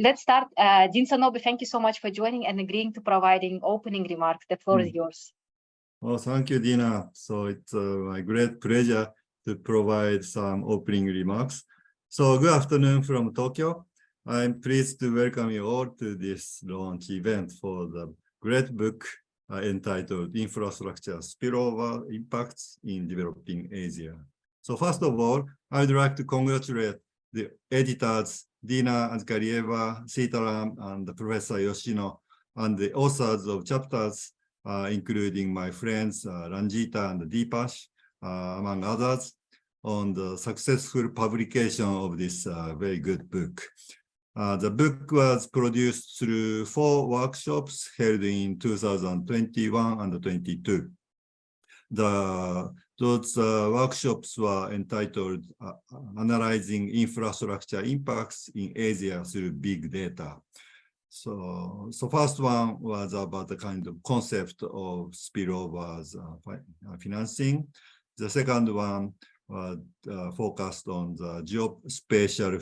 Let's start. Dean Sanobi, thank you so much for joining and agreeing to providing opening remarks. The floor is yours. Well, thank you, Dina. So it's my great pleasure to provide some opening remarks. So good afternoon from Tokyo. I'm pleased to welcome you all to this launch event for the great book entitled Infrastructure Spillover Impacts in Developing Asia. So first of all, I'd like to congratulate the editors, Dina Azkarieva, Sitaram, and Professor Yoshino, and the authors of chapters, including my friends Ranjita and Deepash, among others, on the successful publication of this very good book. The book was produced through 4 workshops held in 2021 and 22. Those workshops were entitled Analyzing Infrastructure Impacts in Asia Through Big Data. So first one was about the kind of concept of spillovers financing. The second one was focused on the geospatial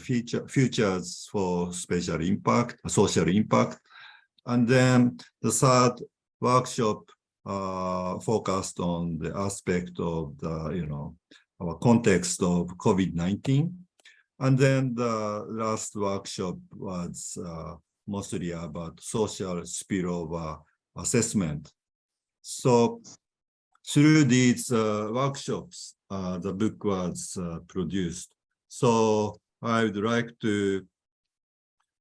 futures for spatial impact, social impact. And then the third workshop focused on the aspect of the, our context of COVID-19. And then the last workshop was mostly about social spillover assessment. So through these workshops, the book was produced. So I would like to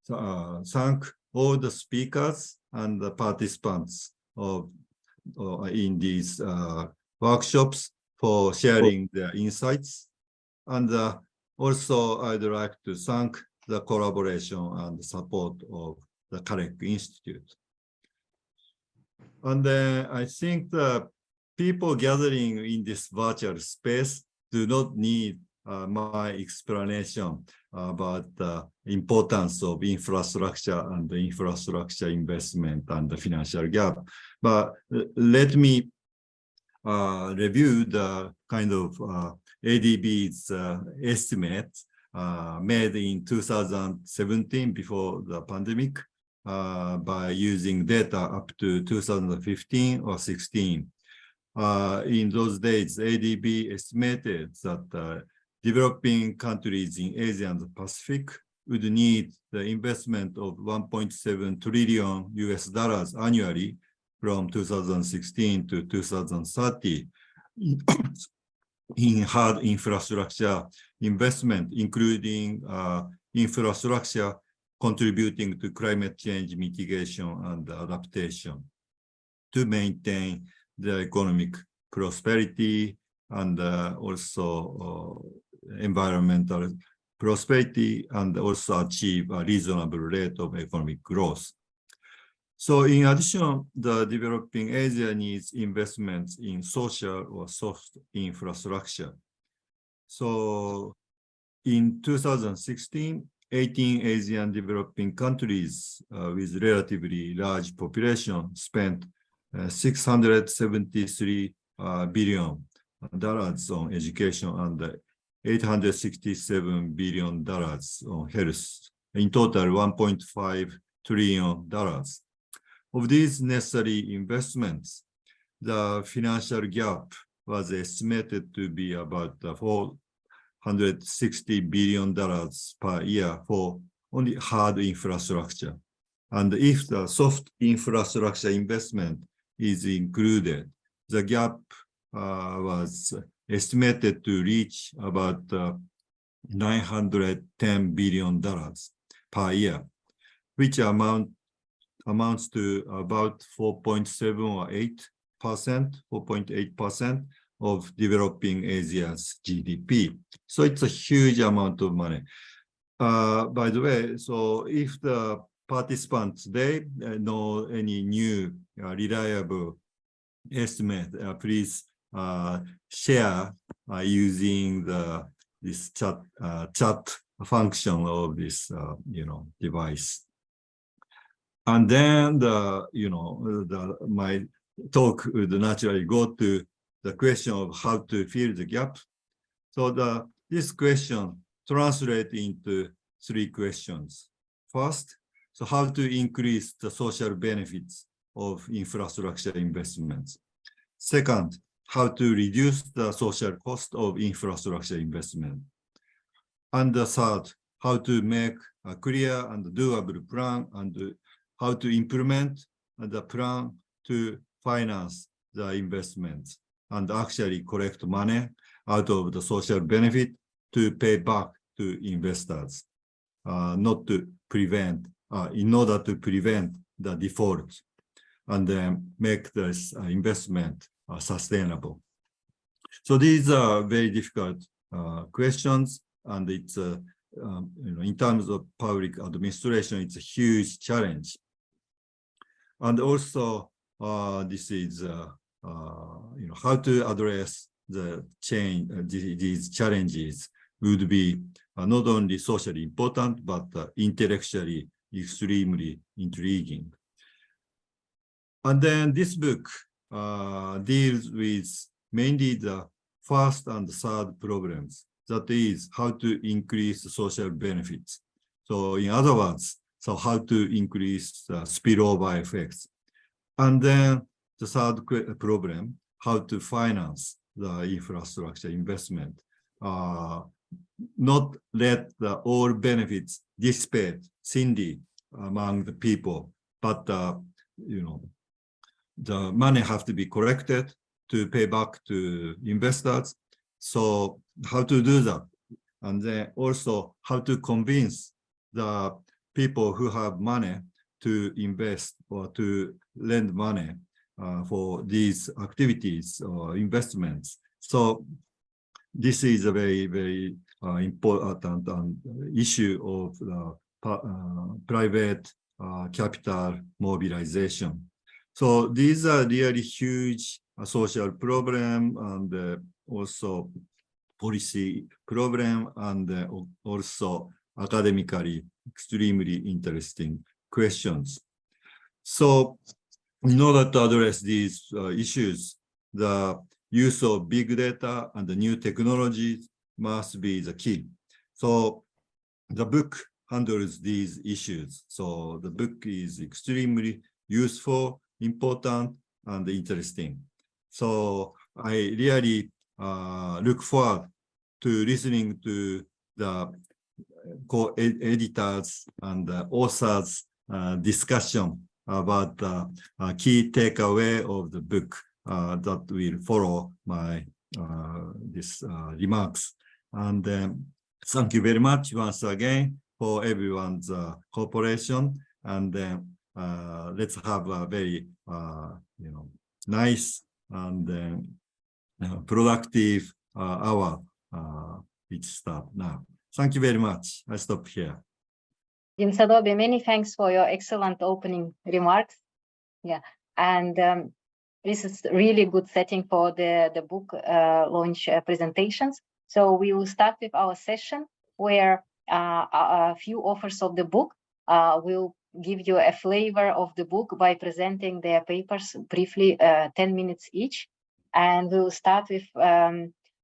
thank all the speakers and the participants in these workshops for sharing their insights. And also I'd like to thank the collaboration and support of the Carrick Institute. And then I think the people gathering in this virtual space do not need my explanation about the importance of infrastructure and the infrastructure investment and the financial gap. But let me review the kind of ADB's estimates made in 2017 before the pandemic by using data up to 2015 or 16. In those days, ADB estimated that developing countries in Asia and the Pacific would need the investment of $1.7 trillion US annually from 2016 to 2030 in hard infrastructure investment, including infrastructure contributing to climate change mitigation and adaptation to maintain the economic prosperity and also environmental prosperity, and also achieve a reasonable rate of economic growth. So in addition, the developing Asia needs investments in social or soft infrastructure. So in 2016, 18 Asian developing countries with relatively large population spent $673 billion on education and $867 billion on health, in total $1.5 trillion. Of these necessary investments, the financial gap was estimated to be about $460 billion per year for only hard infrastructure. And if the soft infrastructure investment is included, the gap was estimated to reach about $910 billion per year, which amounts to about 4.7 or 4.8% of developing Asia's GDP. So it's a huge amount of money. By the way, so if the participants today know any new reliable estimate, please share using this chat function of this device. And then my talk would naturally go to the question of how to fill the gap. So this question translates into 3 questions. First, So how to increase the social benefits of infrastructure investments. Second, how to reduce the social cost of infrastructure investment. And the third, how to make a clear and doable plan and how to implement the plan to finance the investments and actually collect money out of the social benefit to pay back to investors, not to prevent, in order to prevent the default and then make this investment sustainable. So these are very difficult questions, and it's in terms of public administration, it's a huge challenge. And also, this is how to address the change. These challenges would be not only socially important but intellectually extremely intriguing. And then this book deals with mainly the first and third problems. That is how to increase social benefits. So in other words, so how to increase spillover effects. And then the third problem, how to finance the infrastructure investment. Not let all benefits dissipate thinly among the people, but the money have to be collected to pay back to investors. So how to do that? And then also how to convince the people who have money to invest or to lend money for these activities or investments. So this is a very, very important issue of private capital mobilization. So these are really huge social problem and also policy problem and also academically extremely interesting questions. So in order to address these issues, the use of big data and the new technologies must be the key. So the book handles these issues. So the book is extremely useful, important, and interesting. So I really look forward to listening to the co-editors and authors discussion about the key takeaway of the book that will follow my this remarks. And thank you very much once again for everyone's cooperation. And let's have a very nice and productive hour. Which start now. Thank you very much. I stop here. Dean Sadobe, many thanks for your excellent opening remarks. Yeah, and this is really good setting for the book launch presentations. So we will start with our session where a few authors of the book will give you a flavor of the book by presenting their papers briefly, 10 minutes each. And we'll start with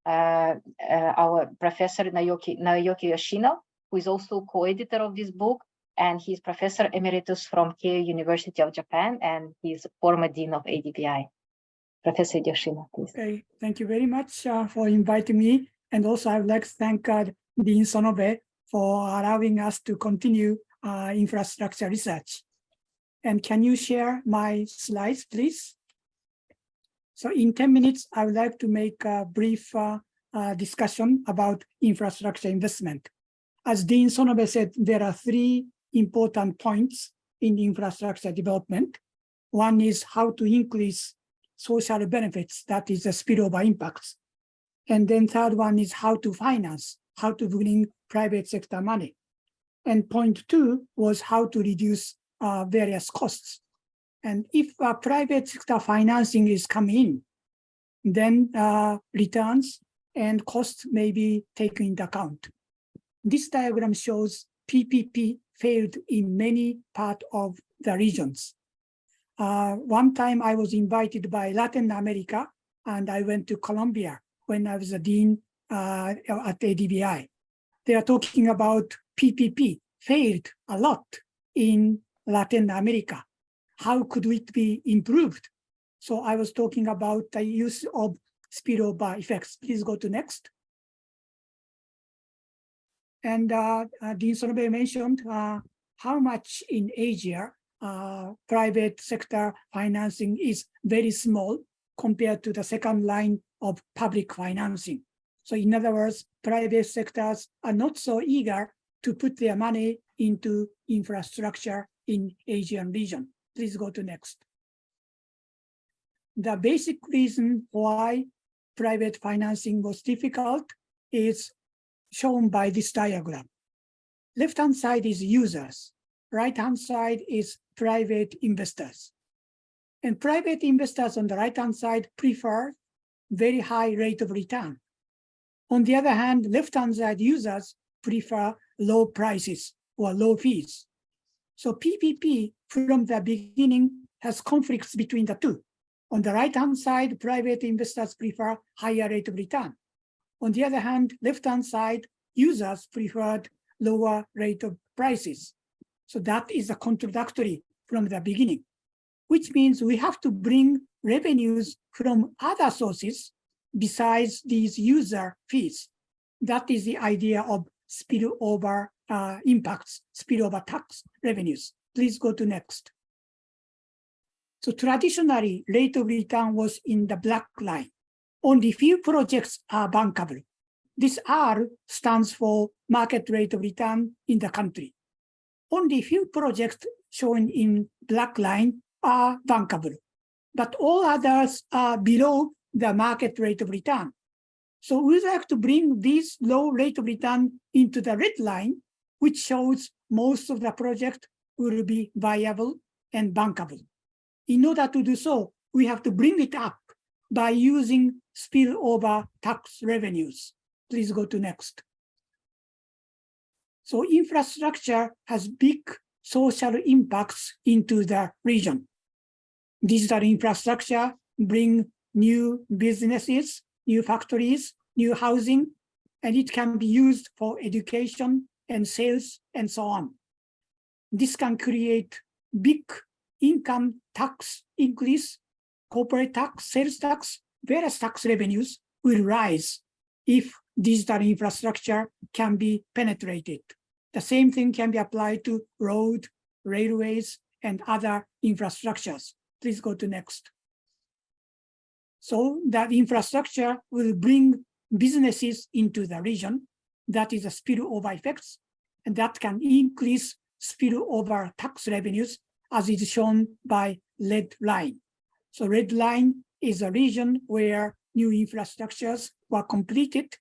our professor Naoki Yoshino, who is also co-editor of this book, and he's professor emeritus from Keio University of Japan, and he's former dean of ADBI. Professor Yoshino, please. Okay, thank you very much for inviting me, and also I would like to thank Dean Sonobe for allowing us to continue infrastructure research. And can you share my slides, please? So in 10 minutes, I would like to make a brief discussion about infrastructure investment. As Dean Sonobe said, there are three important points in infrastructure development. One is how to increase social benefits, that is the spillover impacts. And then third one is how to finance, how to bring private sector money. And point two was how to reduce various costs. And if private sector financing is coming in, then returns and costs may be taken into account. This diagram shows PPP failed in many parts of the regions. One time I was invited by Latin America, and I went to Colombia when I was a dean at ADBI. They are talking about PPP failed a lot in Latin America. How could it be improved? So I was talking about the use of spillover effects. Please go to next. And Dean Sonobe mentioned how much in Asia private sector financing is very small compared to the second line of public financing. So in other words, private sectors are not so eager to put their money into infrastructure in Asian region. Please go to next. The basic reason why private financing was difficult is shown by this diagram. Left-hand side is users. Right-hand side is private investors. And private investors on the right-hand side prefer very high rate of return. On the other hand, left-hand side users prefer low prices or low fees. So PPP from the beginning has conflicts between the two. On the right-hand side, private investors prefer higher rate of return. On the other hand, left-hand side, users preferred lower rate of prices. So that is a contradictory from the beginning, which means we have to bring revenues from other sources besides these user fees. That is the idea of spillover impacts, spillover tax revenues. Please go to next. So traditionally, rate of return was in the black line. Only few projects are bankable. This R stands for market rate of return in the country. Only few projects shown in black line are bankable, but all others are below the market rate of return. So we'd like to bring this low rate of return into the red line, which shows most of the project will be viable and bankable. In order to do so, we have to bring it up by using spillover tax revenues. Please go to next. So infrastructure has big social impacts into the region. Digital infrastructure bring new businesses, new factories, new housing, and it can be used for education and sales and so on. This can create big income tax increase, corporate tax, sales tax, various tax revenues will rise if digital infrastructure can be penetrated. The same thing can be applied to road, railways, and other infrastructures. Please go to next. So that infrastructure will bring businesses into the region. That is a spillover effects, and that can increase spillover tax revenues as is shown by red line. So red line is a region where new infrastructures were completed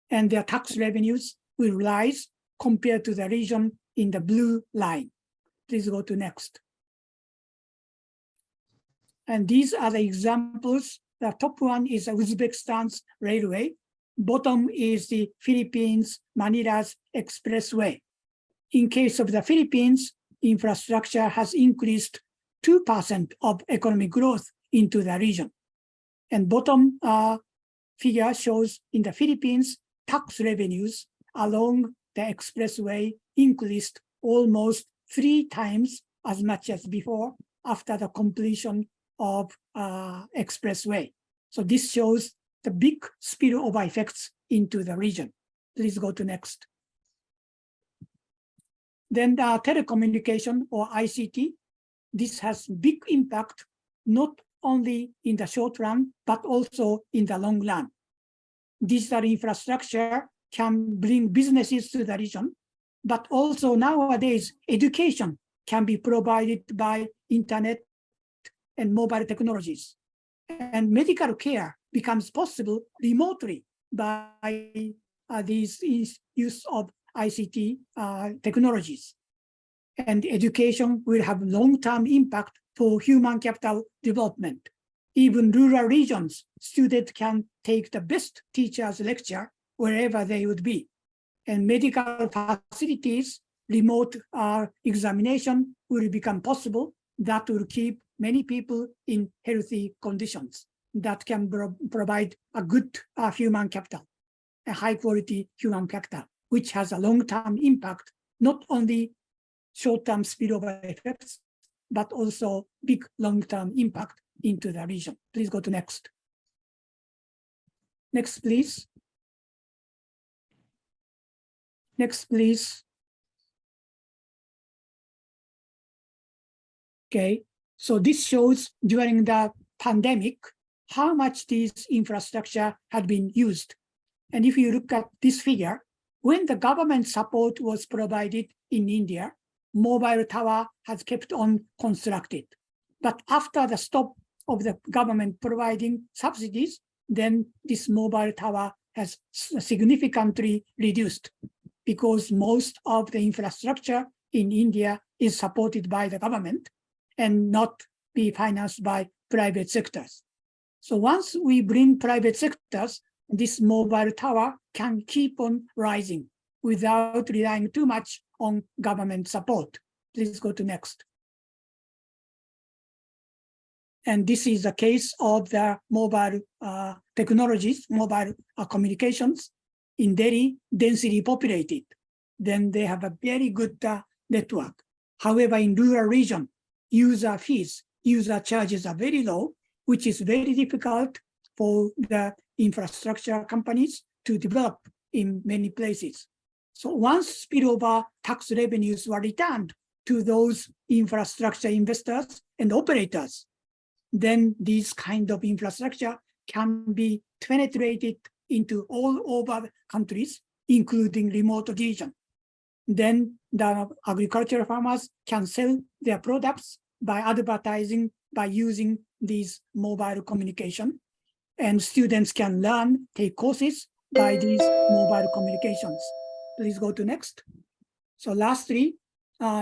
and their tax revenues will rise compared to the region in the blue line. Please go to next. And these are the examples. The top one is Uzbekistan's railway. Bottom is the Philippines, Manila's expressway. In case of the Philippines, infrastructure has increased 2% of economic growth into the region. And bottom figure shows in the Philippines, tax revenues along the expressway increased almost 3 times as much as before after the completion of expressway. So this shows the big spillover effects into the region. Please go to next. Then the telecommunication or ICT, this has big impact, not only in the short run, but also in the long run. Digital infrastructure can bring businesses to the region, but also nowadays, education can be provided by internet and mobile technologies. And medical care becomes possible remotely by these use of ICT technologies. And education will have long-term impact for human capital development. Even rural regions, students can take the best teacher's lecture wherever they would be. And medical facilities, remote examination will become possible. That will keep many people in healthy conditions. That can provide a good human capital, a high quality human capital, which has a long-term impact, not only short-term spillover effects, but also big long-term impact into the region. Please go to next. Next, please. Next, please. Okay, so this shows during the pandemic, how much this infrastructure had been used. And if you look at this figure, when the government support was provided in India, mobile tower has kept on constructed. But after the stop of the government providing subsidies, then this mobile tower has significantly reduced because most of the infrastructure in India is supported by the government and not be financed by private sectors. So once we bring private sectors, this mobile tower can keep on rising without relying too much on government support. Please go to next. And this is a case of the mobile technologies, mobile communications in Delhi, densely populated. Then they have a very good network. However, in rural region, user fees, user charges are very low, which is very difficult for the infrastructure companies to develop in many places. So once spillover tax revenues were returned to those infrastructure investors and operators, then this kind of infrastructure can be penetrated into all over countries, including remote region. Then the agricultural farmers can sell their products by advertising, by using these mobile communication. And students can learn, take courses by these mobile communications. Please go to next. So lastly,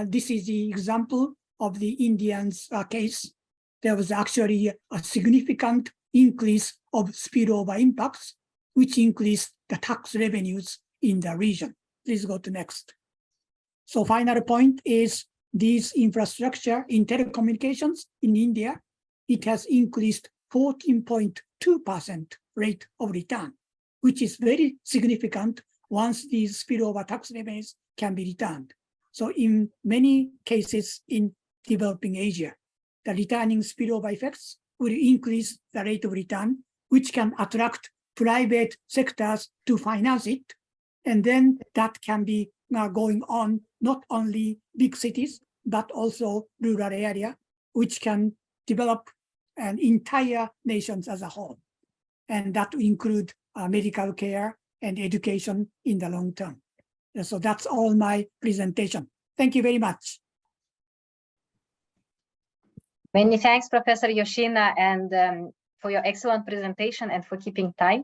this is the example of the Indians case. There was actually a significant increase of spillover impacts, which increased the tax revenues in the region. Please go to next. So final point is this infrastructure in telecommunications in India, it has increased 14.2% rate of return, which is very significant once these spillover tax revenues can be returned. So in many cases in developing Asia, the returning spillover effects will increase the rate of return, which can attract private sectors to finance it. And then that can be going on not only big cities, but also rural area, which can develop an entire nations as a whole. And that will include medical care and education in the long term. So that's all my presentation. Thank you very much. Many thanks, Professor Yoshina, and for your excellent presentation and for keeping time.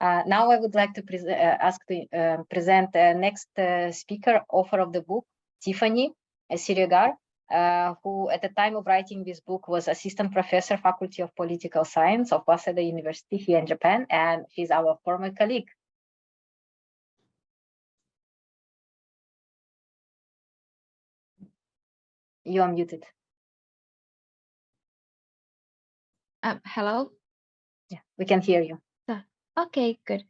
Now I would like to present the next speaker, author of the book, Tiffany Sirigar, who at the time of writing this book was assistant professor, Faculty of Political Science of Waseda University here in Japan, and she's our former colleague. You are muted. Hello? Yeah, we can hear you. Okay, good.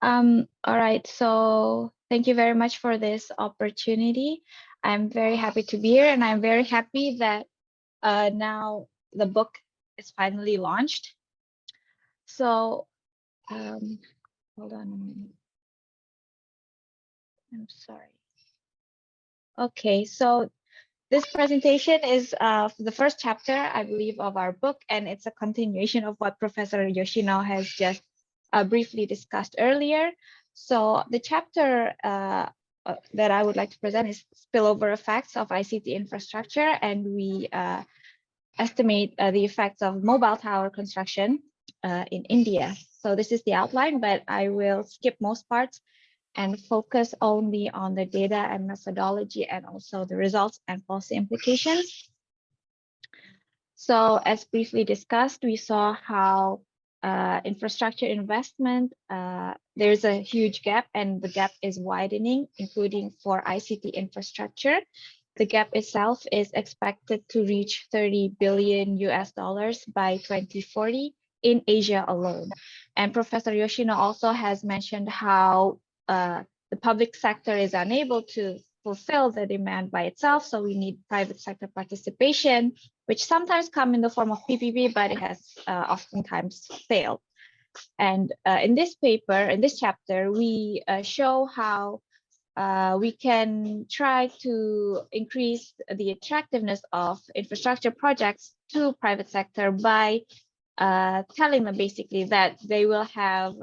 All right, so thank you very much for this opportunity. I'm very happy to be here, and I'm very happy that now the book is finally launched. So, hold on a minute. I'm sorry. Okay, so this presentation is the first chapter, I believe, of our book, and it's a continuation of what Professor Yoshino has just briefly discussed earlier. So the chapter that I would like to present is Spillover Effects of ICT Infrastructure, and we estimate the effects of mobile tower construction in India. So this is the outline, but I will skip most parts and focus only on the data and methodology and also the results and policy implications. So as briefly discussed, we saw how infrastructure investment, there's a huge gap, and the gap is widening, including for ICT infrastructure. The gap itself is expected to reach $30 billion by 2040 in Asia alone. And Professor Yoshino also has mentioned how the public sector is unable to fulfill the demand by itself. So we need private sector participation, which sometimes come in the form of PPP, but it has oftentimes failed. And in this paper, in this chapter, we show how we can try to increase the attractiveness of infrastructure projects to private sector by telling them basically that they will have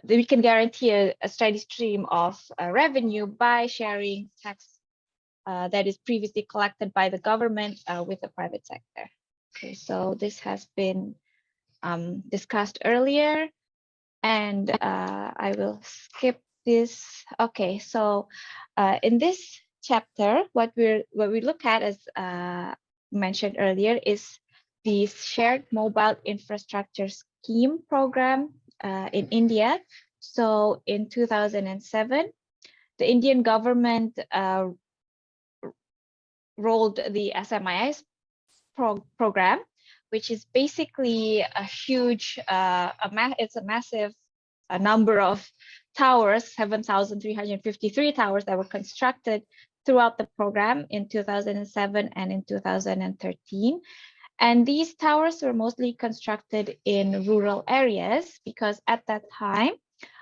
we can guarantee a steady stream of revenue by sharing tax that is previously collected by the government with the private sector. Okay, so this has been discussed earlier, and I will skip this. Okay, so in this chapter, what we look at, as mentioned earlier, is the Shared Mobile Infrastructure Scheme program in India. So in 2007, the Indian government rolled the SMIS program, which is basically a huge, it's a massive number of towers, 7,353 towers that were constructed throughout the program in 2007 and in 2013. And these towers were mostly constructed in rural areas because at that time,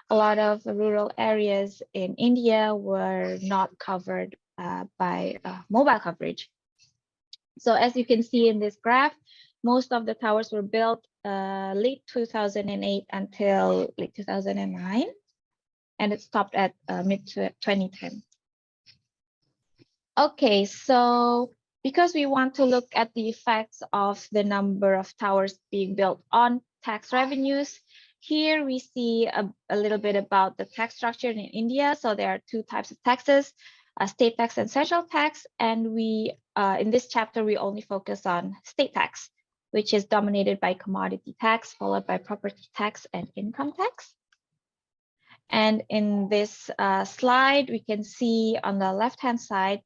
a lot of rural areas in India were not covered by mobile coverage. So as you can see in this graph, most of the towers were built late 2008 until late 2009, and it stopped at mid-2010. Okay, so because we want to look at the effects of the number of towers being built on tax revenues, here we see a little bit about the tax structure in India. So there are two types of taxes, state tax and central tax. And we, in this chapter, we only focus on state tax, which is dominated by commodity tax, followed by property tax and income tax. And in this slide, we can see on the left-hand side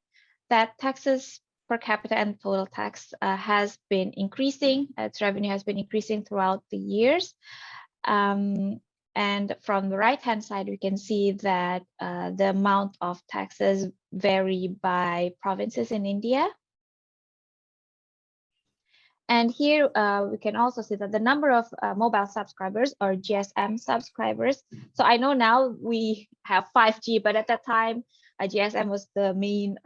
that taxes per capita and total tax has been increasing. Its revenue has been increasing throughout the years. And from the right-hand side, we can see that the amount of taxes vary by provinces in India. And here we can also see that the number of mobile subscribers or GSM subscribers. So I know now we have 5G, but at that time, GSM was the main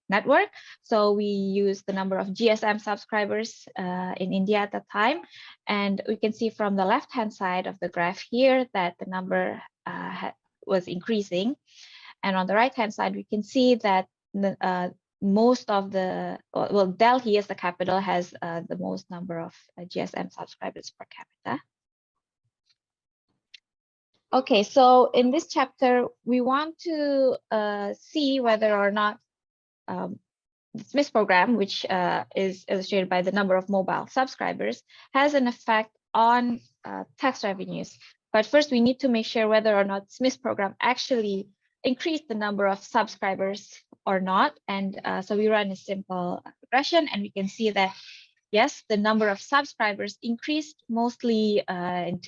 network. So we use the number of GSM subscribers in India at that time. And we can see from the left-hand side of the graph here that the number was increasing. And on the right-hand side, we can see that most of the, well, Delhi as the capital has the most number of GSM subscribers per capita. Okay, so in this chapter, we want to see whether or not the SMIS program, which is illustrated by the number of mobile subscribers, has an effect on tax revenues. But first, we need to make sure whether or not SMIS program actually increased the number of subscribers or not. And so we run a simple regression, and we can see that, yes, the number of subscribers increased mostly in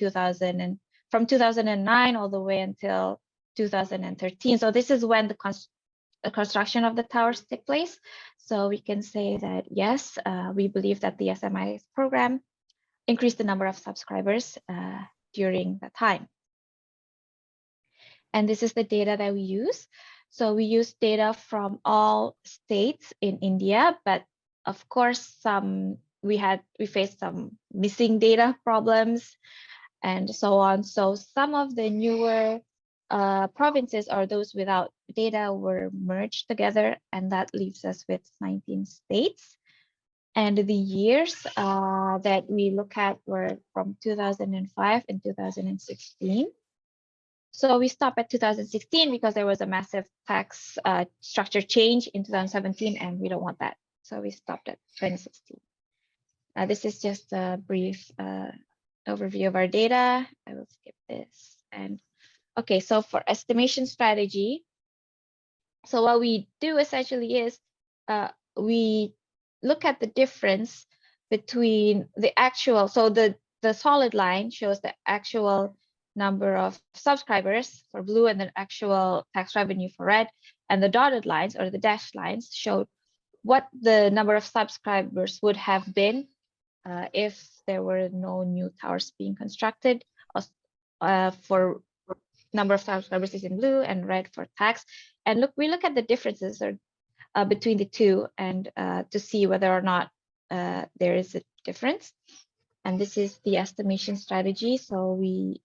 from 2009 all the way until 2013. So this is when the construction of the towers took place. So we can say that, yes, we believe that the SMIS program increased the number of subscribers during that time. And this is the data that we use. So we use data from all states in India, but of course, we faced some missing data problems and so on. So some of the newer provinces or those without data were merged together, and that leaves us with 19 states. And the years that we look at were from 2005 and 2016. So we stop at 2016 because there was a massive tax structure change in 2017, and we don't want that. So we stopped at 2016. This is just a brief overview of our data. I will skip this. And okay, so for estimation strategy, so what we do essentially is we look at the difference between the actual, so the solid line shows the actual number of subscribers for blue and the actual tax revenue for red. And the dotted lines or the dashed lines showed what the number of subscribers would have been if there were no new towers being constructed. For number of subscribers is in blue and red for tax. And we look at the differences between the two and to see whether or not there is a difference. And this is the estimation strategy. So we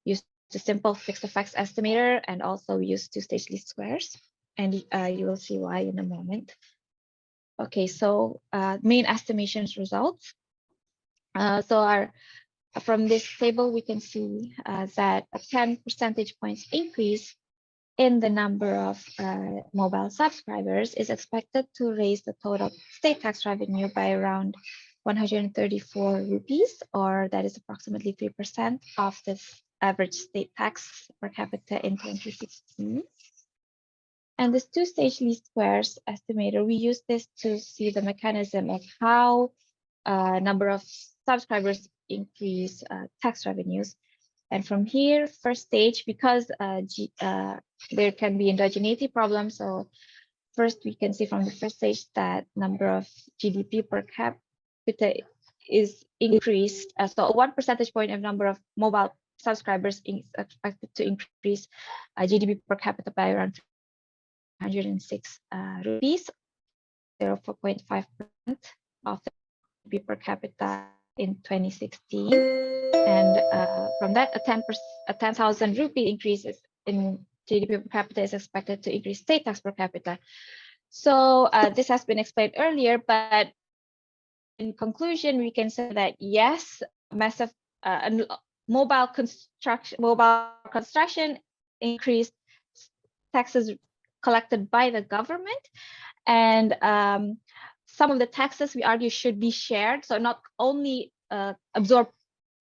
use the simple fixed effects estimator, and also we use two-stage least squares. And you will see why in a moment. Okay, so main estimations results. From this table, we can see that a 10 percentage points increase in the number of mobile subscribers is expected to raise the total state tax revenue by around 134 rupees, or that is approximately 3% of the average state tax per capita in 2016. And this two-stage least squares estimator, we use this to see the mechanism of how number of subscribers increase tax revenues. And from here, first stage, because there can be endogeneity problems. So first, we can see from the first stage that number of GDP per capita is increased. So 1 percentage point of number of mobile subscribers is expected to increase GDP per capita by around 106 rupees, 0.5% of the GDP per capita in 2016. And from that, a 10,000 rupee increase in GDP per capita is expected to increase state tax per capita. So this has been explained earlier, but in conclusion, we can say that yes, massive mobile construction increased taxes collected by the government, and some of the taxes we argue should be shared. So not only absorbed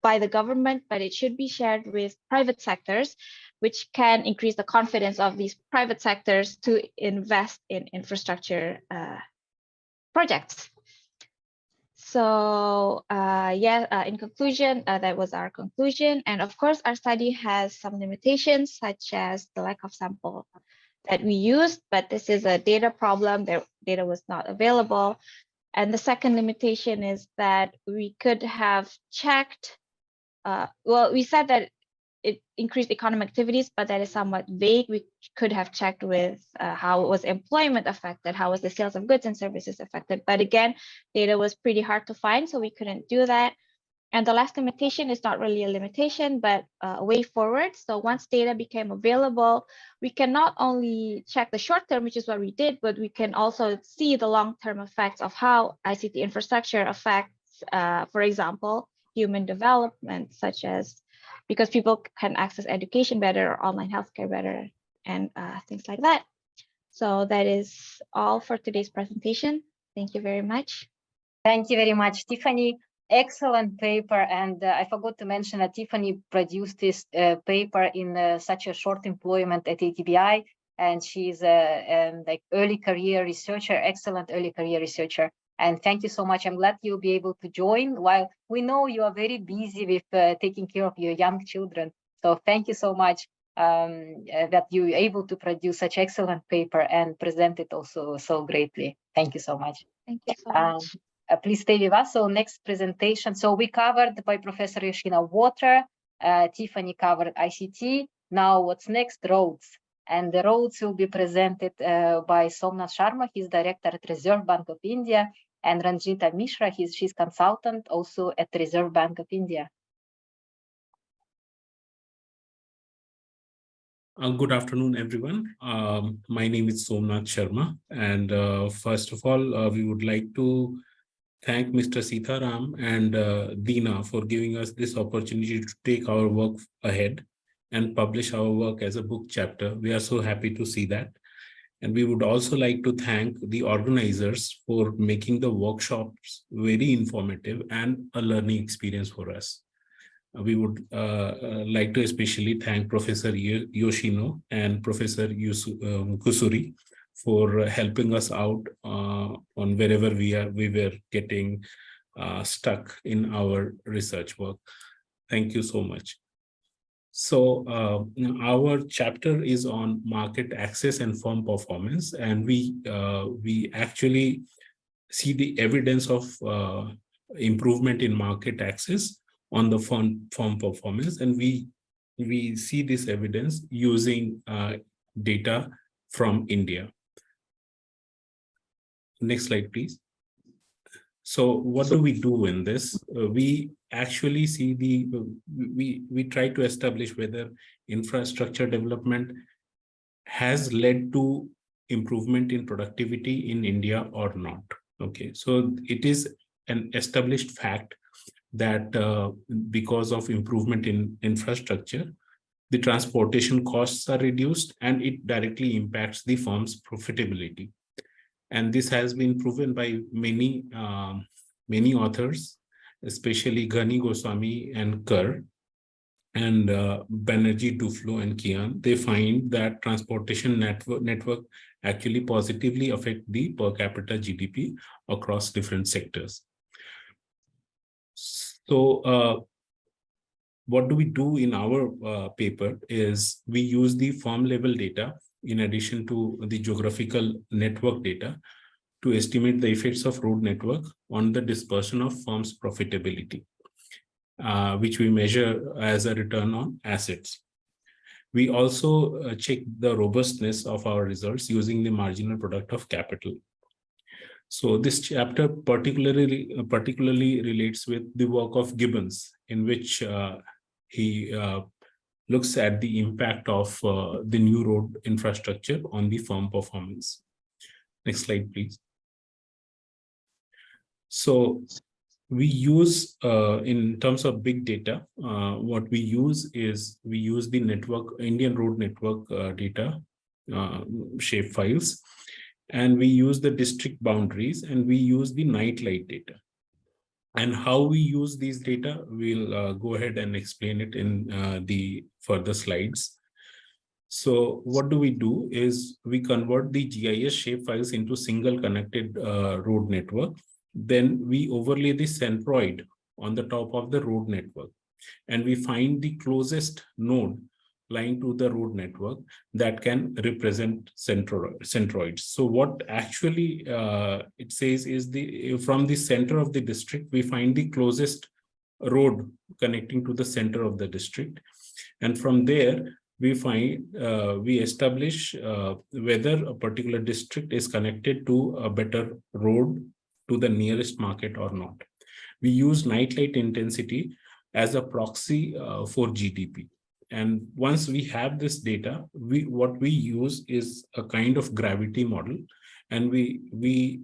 by the government, but it should be shared with private sectors, which can increase the confidence of these private sectors to invest in infrastructure projects. So in conclusion, that was our conclusion. And of course, our study has some limitations, such as the lack of sample that we used, but this is a data problem. The data was not available. And the second limitation is that we could have checked, well, we said that it increased economic activities, but that is somewhat vague. We could have checked with how was employment affected, how was the sales of goods and services affected. But again, data was pretty hard to find, so we couldn't do that. And the last limitation is not really a limitation, but a way forward. So once data became available, we can not only check the short term, which is what we did, but we can also see the long-term effects of how ICT infrastructure affects, for example, human development, such as because people can access education better or online healthcare better and things like that. So that is all for today's presentation. Thank you very much. Thank you very much, Tiffany. Excellent paper. And I forgot to mention that Tiffany produced this paper in such a short employment at ATBI. And she's a like early career researcher, excellent early career researcher. And thank you so much. I'm glad you'll be able to join, while we know you are very busy with taking care of your young children. So thank you so much that you're able to produce such excellent paper and present it also so greatly. Thank you so much. Thank you so much. Please stay with us. So next presentation. So we covered by Professor Yoshino water, Tiffany covered ICT. Now what's next? Roads. And the roads will be presented by Somnath Sharma. He's director at Reserve Bank of India, and Ranjita Mishra, she's consultant also at Reserve Bank of India. Good afternoon, everyone. My name is Somnath Sharma. And first of all, we would like to thank Mr. Sitaram and Dina for giving us this opportunity to take our work ahead and publish our work as a book chapter. We are so happy to see that. And we would also like to thank the organizers for making the workshops very informative and a learning experience for us. We would like to especially thank Professor Yoshino and Professor Kusuri for helping us out on wherever we were getting stuck in our research work. Thank you so much. So our chapter is on market access and firm performance, and we actually see the evidence of improvement in market access on the firm performance, and we see this evidence using data from India. Next slide, please. So what do we do in this? We actually see we try to establish whether infrastructure development has led to improvement in productivity in India or not. Okay, so it is an established fact that because of improvement in infrastructure, the transportation costs are reduced and it directly impacts the firm's profitability. And this has been proven by many authors, especially Ghani Goswami and Kerr, and Banerjee, Duflo, and Kian. They find that transportation network actually positively affect the per capita GDP across different sectors. So what do we do in our paper is we use the firm level data in addition to the geographical network data to estimate the effects of road network on the dispersion of firms' profitability, which we measure as a return on assets. We also check the robustness of our results using the marginal product of capital. So this chapter particularly relates with the work of Gibbons, in which he looks at the impact of the new road infrastructure on the firm performance. Next slide, please. So we use, in terms of big data, what we use is we use the Indian road network data shape files, and we use the district boundaries, and we use the nightlight data. And how we use these data, we'll go ahead and explain it in the further slides. So what do? Is we convert the GIS shapefiles into single connected road network. Then we overlay the centroid on the top of the road network, and we find the closest node lying to the road network that can represent centroids. So what actually it says is from the center of the district, we find the closest road connecting to the center of the district. And from there, we establish whether a particular district is connected to a better road to the nearest market or not. We use nightlight intensity as a proxy for GDP. And once we have this data, what we use is a kind of gravity model, and we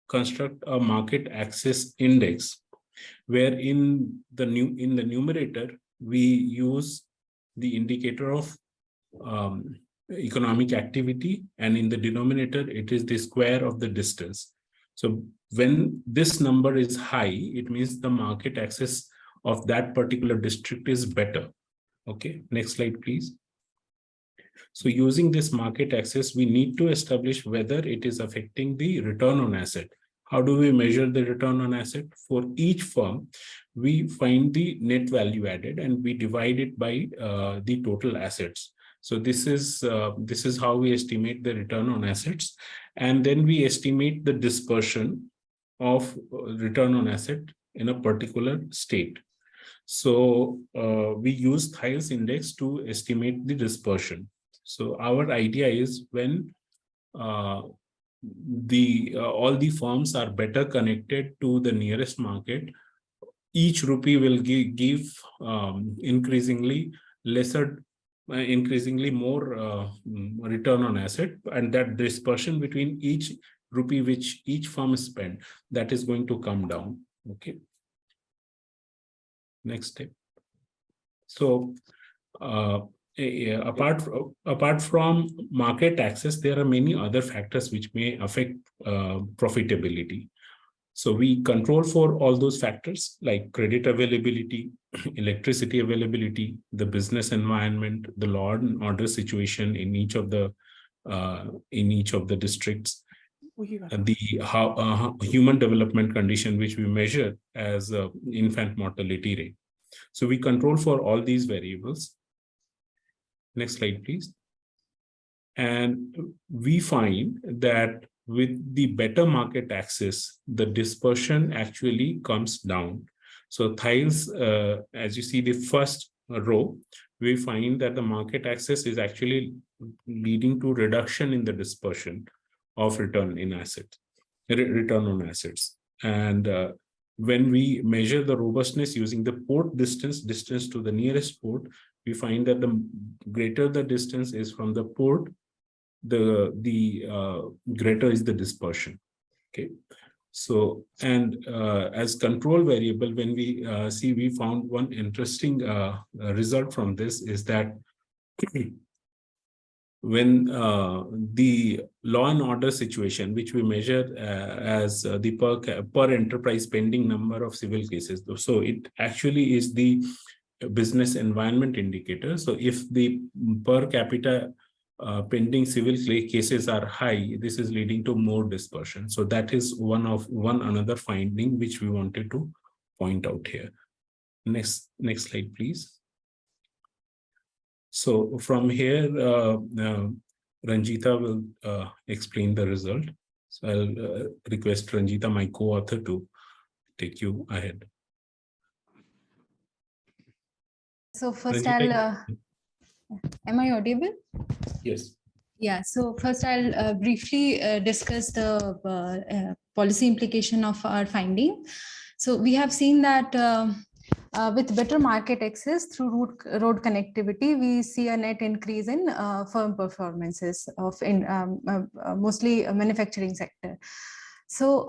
construct a market access index, where in the numerator we use the indicator of economic activity, and in the denominator it is the square of the distance. So when this number is high, it means the market access of that particular district is better. Okay, next slide, please. So using this market access, we need to establish whether it is affecting the return on asset. How do we measure the return on asset? For each firm, we find the net value added and we divide it by the total assets. So this is how we estimate the return on assets. And then we estimate the dispersion of return on asset in a particular state. So we use Thiel's index to estimate the dispersion. So our idea is when all the firms are better connected to the nearest market, each rupee will give increasingly more return on asset, and that dispersion between each rupee which each firm spend, that is going to come down. Okay. Next step. So apart from market access, there are many other factors which may affect profitability. So we control for all those factors like credit availability, electricity availability, the business environment, the law and order situation in each of the districts, and the human development condition, which we measure as infant mortality rate. So we control for all these variables. Next slide, please. And we find that with the better market access, the dispersion actually comes down. So tiles, as you see the first row, we find that the market access is actually leading to reduction in the dispersion of return on assets. And when we measure the robustness using the port distance to the nearest port, we find that the greater the distance is from the port, the greater is the dispersion. Okay. So, and as control variable, when we we found one interesting result from this is that when the law and order situation, which we measure as the per enterprise pending number of civil cases, so it actually is the business environment indicator. So if the per capita pending civil cases are high, this is leading to more dispersion. So that is one another finding which we wanted to point out here. Next slide, please. So from here, Ranjita will explain the result. So I'll request Ranjita, my co-author, to take you ahead. So first Ranjita, am I audible? Yes. Yeah, so first I'll briefly discuss the policy implication of our finding. So we have seen that with better market access through road connectivity, we see a net increase in firm performances of mostly manufacturing sector. So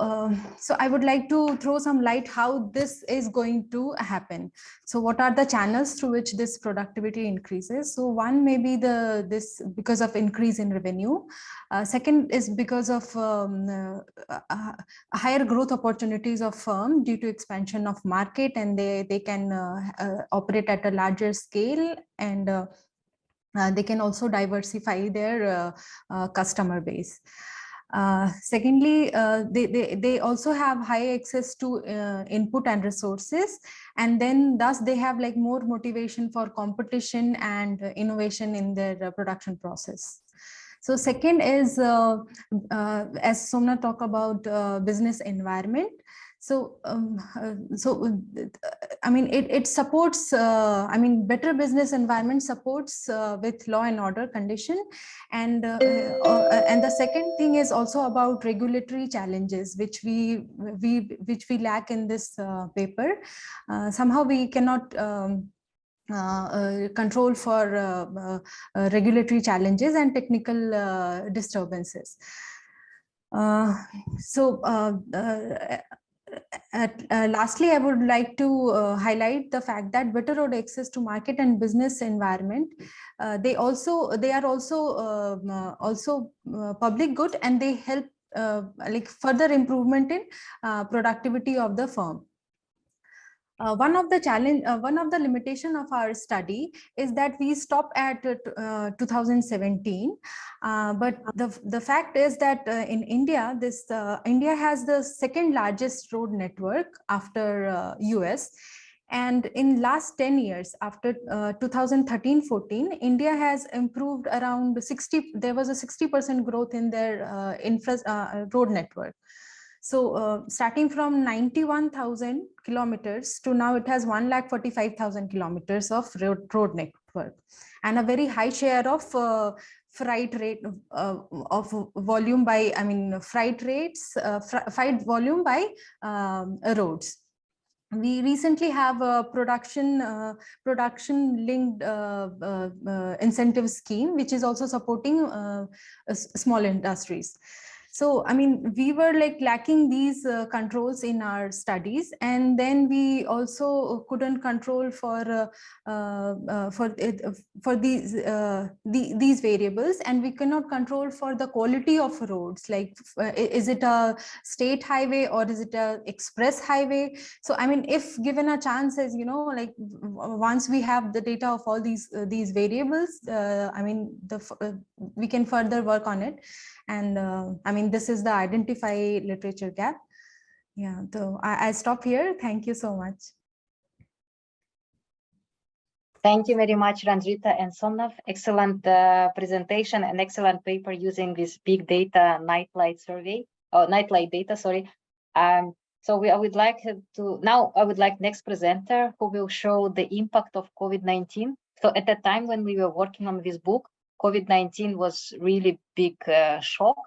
I would like to throw some light how this is going to happen. So what are the channels through which this productivity increases? So one may be this because of increase in revenue. Second is because of higher growth opportunities of firm due to expansion of market, and they can operate at a larger scale, and they can also diversify their customer base. Secondly, they also have high access to input and resources, and then thus they have like more motivation for competition and innovation in their production process. So second is, as Somnath talked about business environment. So, I mean, it supports, I mean, better business environment supports with law and order condition. And the second thing is also about regulatory challenges, which we lack in this paper. Somehow we cannot control for regulatory challenges and technical disturbances. Lastly, I would like to highlight the fact that better road access to market and business environment, they are also public good, and they help like further improvement in productivity of the firm. One of the limitation of our study is that we stop at 2017, but the fact is that in India, India has the second largest road network after US. And in last 10 years, after 2013-14, India has improved around 60. There was a 60% growth in their road network. So starting from 91,000 kilometers to now, it has 145,000 kilometers of road network, and a very high share of freight rate of volume by, I mean, freight rates, freight volume by roads. We recently have a production linked incentive scheme, which is also supporting small industries. So, I mean, we were like lacking these controls in our studies, and then we also couldn't control for these variables, and we cannot control for the quality of roads. Like, is it a state highway or is it a express highway? So, I mean, if given a chance, as you know, like once we have the data of all these variables, I mean, we can further work on it. And I mean, this is the identify literature gap. Yeah, so I stop here. Thank you so much. Thank you very much, Ranjita and Somnath. Excellent presentation and excellent paper using this big data nightlight survey, or nightlight data, sorry. So I would like next presenter who will show the impact of COVID-19. So at the time when we were working on this book, COVID-19 was really big shock.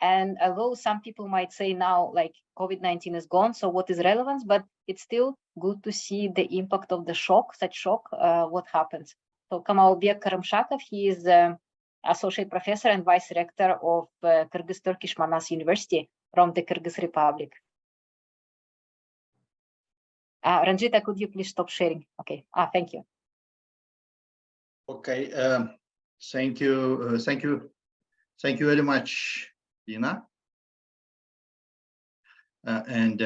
And although some people might say now, like COVID-19 is gone, so what is relevance? But it's still good to see the impact of the shock, such shock, what happens. So Kamalbek Karamshakov, he is associate professor and vice rector of Kyrgyz-Turkish Manas University from the Kyrgyz Republic. Ranjita, could you please stop sharing? Okay, thank you. Okay, thank you very much, Dina. And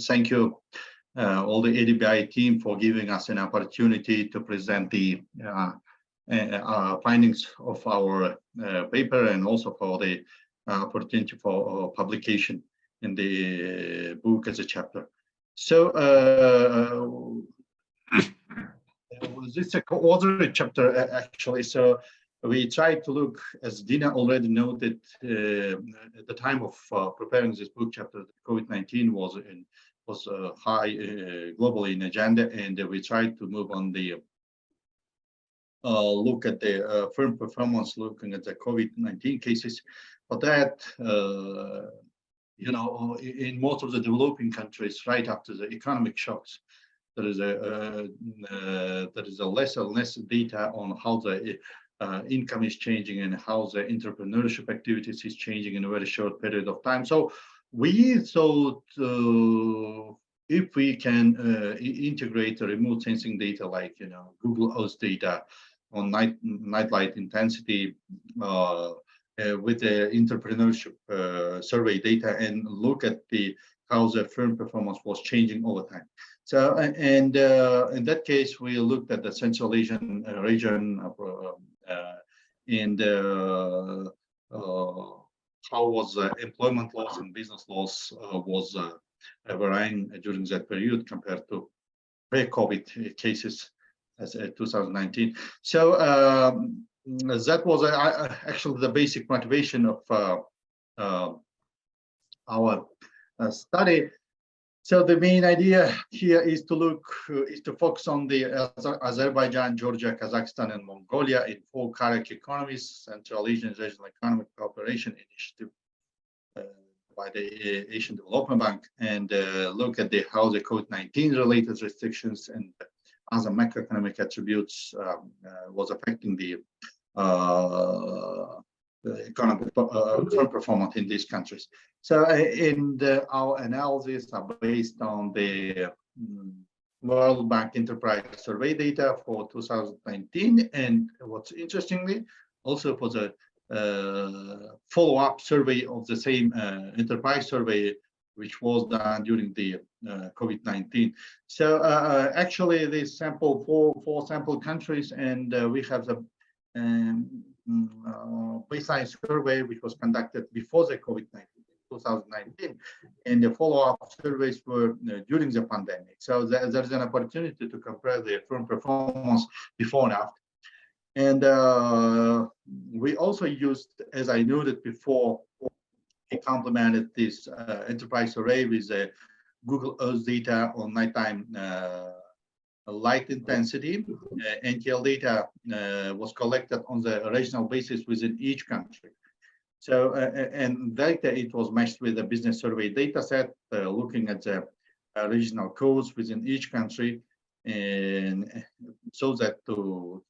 thank you all the ADBI team for giving us an opportunity to present the findings of our paper, and also for the opportunity for publication in the book as a chapter. So this is a co-authored chapter actually. So we tried to look, as Dina already noted, at the time of preparing this book chapter, COVID-19 was high globally in agenda, and we tried to move on the look at the firm performance, looking at the COVID-19 cases. But that, in most of the developing countries, right after the economic shocks, there is a less and less data on how the income is changing and how the entrepreneurship activities is changing in a very short period of time. So we thought if we can integrate the remote sensing data like Google Earth data on nightlight intensity with the entrepreneurship survey data, and look at how the firm performance was changing over time. So, and in that case, we looked at the Central Asian region and how was employment loss and business loss was varying during that period compared to pre-COVID cases as 2019. So that was actually the basic motivation of our study. So the main idea here is to focus on the Azerbaijan, Georgia, Kazakhstan, and Mongolia in 4 CAREC economies, Central Asian Regional Economic Cooperation Initiative by the Asian Development Bank, and look at how the COVID-19 related restrictions and other macroeconomic attributes was affecting the economic performance in these countries. So our analysis are based on the World Bank Enterprise Survey data for 2019, and what's interestingly, also for the follow-up survey of the same enterprise survey, which was done during the COVID-19. So actually, this sample four sample countries, and we have the baseline survey which was conducted before the COVID-19, 2019, and the follow-up surveys were during the pandemic. So there's an opportunity to compare the firm performance before and after. And we also used, as I noted before, we complemented this enterprise array with Google Earth data on nighttime light intensity. NTL data was collected on the regional basis within each country. So, and data, it was matched with a business survey data set, looking at the regional codes within each country, and so that to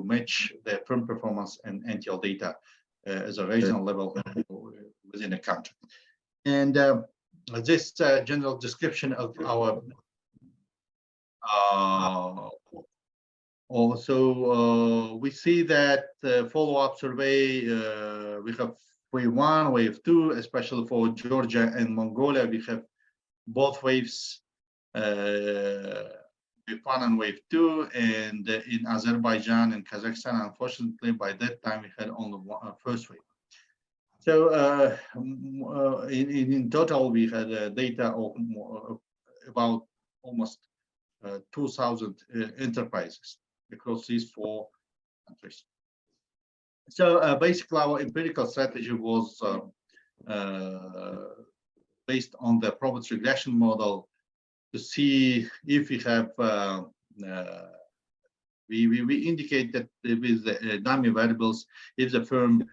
match the firm performance and NTL data as a regional level within a country. And this general description of our also we see that follow-up survey, we have wave 1, wave 2, especially for Georgia and Mongolia, we have both waves, wave 1 and wave 2, and in Azerbaijan and Kazakhstan, unfortunately, by that time we had only first wave. So in total, we had data of about almost 2,000 enterprises across these 4 countries. So basically, our empirical strategy was based on the probability regression model to see if we have we indicate that with the dummy variables, if the firm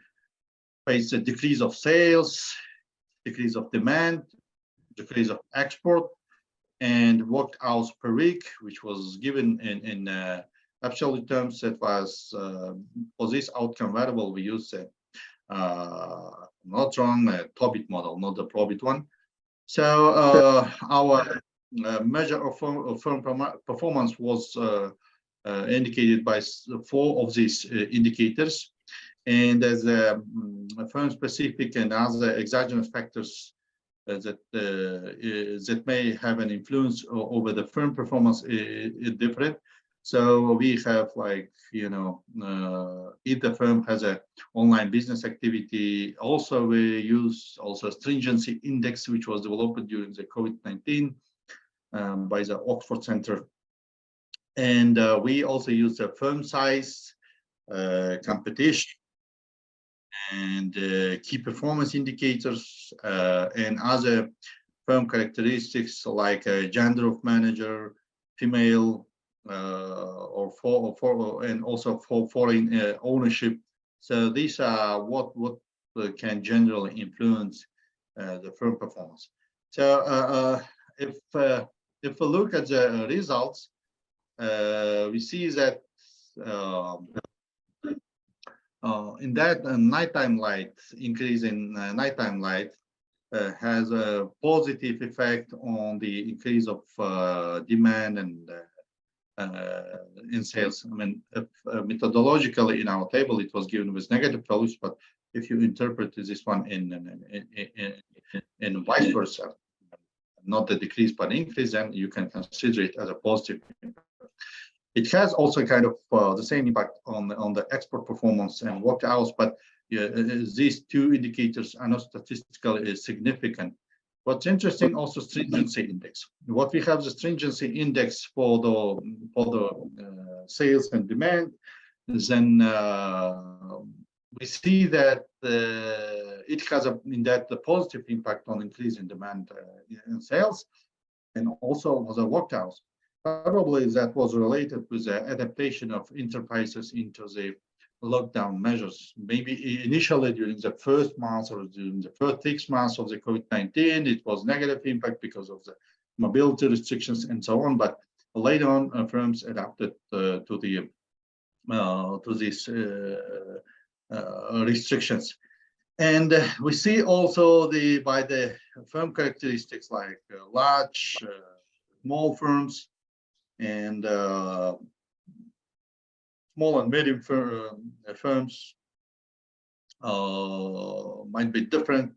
faces a decrease of sales, decrease of demand, decrease of export, and worked hours per week, which was given in absolute terms, that was for this outcome variable we use not wrong Tobit model, not the Probit one. So our measure of firm performance was indicated by 4 of these indicators, and as firm specific and other exogenous factors that may have an influence over the firm performance is different. So we have, like, you know, if the firm has a online business activity, also we use also stringency index, which was developed during the COVID-19 by the Oxford Center. And we also use the firm size, competition, and key performance indicators, and other firm characteristics like gender of manager, female, and also for foreign ownership. So these are what can generally influence the firm performance. So if we look at the results, we see that in that nighttime light, increase in nighttime light has a positive effect on the increase of demand and in sales. I mean, methodologically in our table it was given with negative values, but if you interpret this one in vice versa, not the decrease but increase, then you can consider it as a positive impact. It has also kind of the same impact on the export performance and work hours, but these 2 indicators are not statistically significant. What's interesting also stringency index. What we have the stringency index for the sales and demand, then we see that it has a positive impact on increase in demand in sales, and also the work hours. Probably that was related with the adaptation of enterprises into the lockdown measures. Maybe initially during the first month or during the first 6 months of the COVID-19, it was negative impact because of the mobility restrictions and so on. But later on, firms adapted to these restrictions. And we see also by the firm characteristics like large, small firms, and small and medium firms might be different.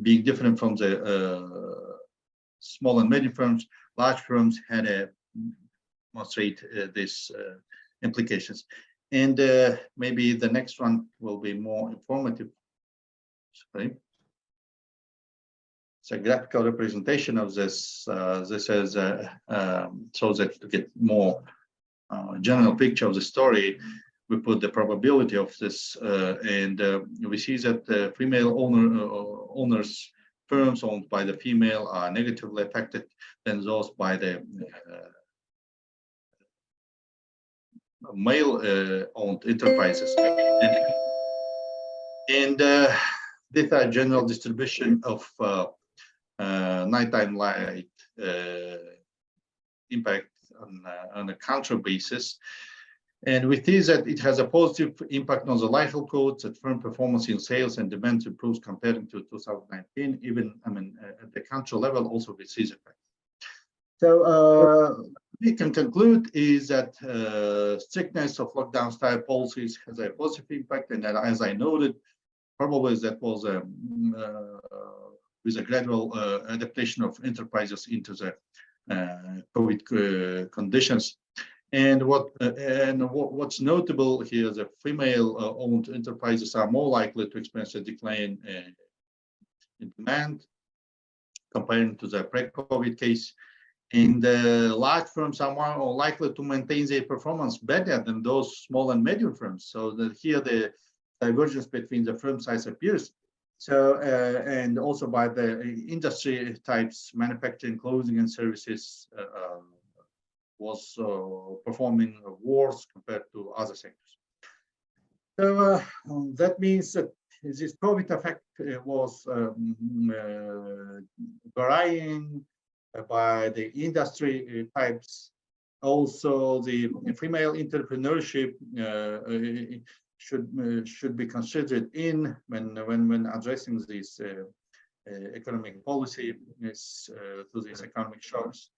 Being different from the small and medium firms, large firms had a demonstrate these implications. And maybe the next one will be more informative. Sorry. It's a graphical representation of this. This is so that to get more general picture of the story, we put the probability of this, and we see that the female owners firms owned by the female are negatively affected than those by the male owned enterprises. And these are general distribution of nighttime light impact on a country basis. And we see that it has a positive impact on the livelihoods, that firm performance in sales and demand improves compared to 2019. Even, I mean, at the country level, also we see the effect. So we can conclude is that strictness of lockdown style policies has a positive impact, and that, as I noted, probably that was with a gradual adaptation of enterprises into the COVID conditions. And what's notable here, the female-owned enterprises are more likely to experience a decline in demand, comparing to the pre-COVID case. And the large firms are more likely to maintain their performance better than those small and medium firms. So that here the divergence between the firm size appears. So, and also by the industry types, manufacturing, clothing, and services was performing worse compared to other sectors. So that means that this COVID effect was varying by the industry types. Also, the female entrepreneurship should be considered in when addressing this economic policy to these economic shocks.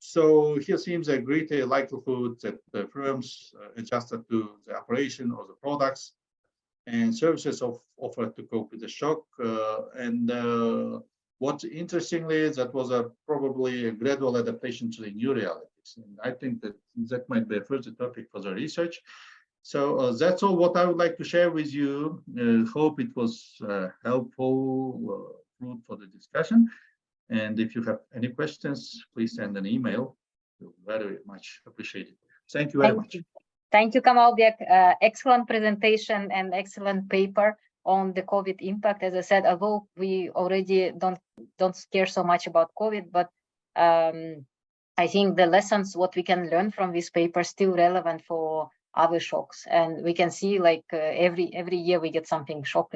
So here seems a greater likelihood that the firms adjusted to the operation or the products and services offered to cope with the shock. What's interestingly, that was probably a gradual adaptation to the new realities. And I think that might be a further topic for the research. So that's all what I would like to share with you. Hope it was helpful food for the discussion. And if you have any questions, please send an email. Very much appreciated. Thank you very much. Thank you, Kamalbek. Excellent presentation and excellent paper on the COVID impact. As I said, although we already don't care so much about COVID, but I think the lessons, what we can learn from this paper, still relevant for other shocks. And we can see like every year we get something shock.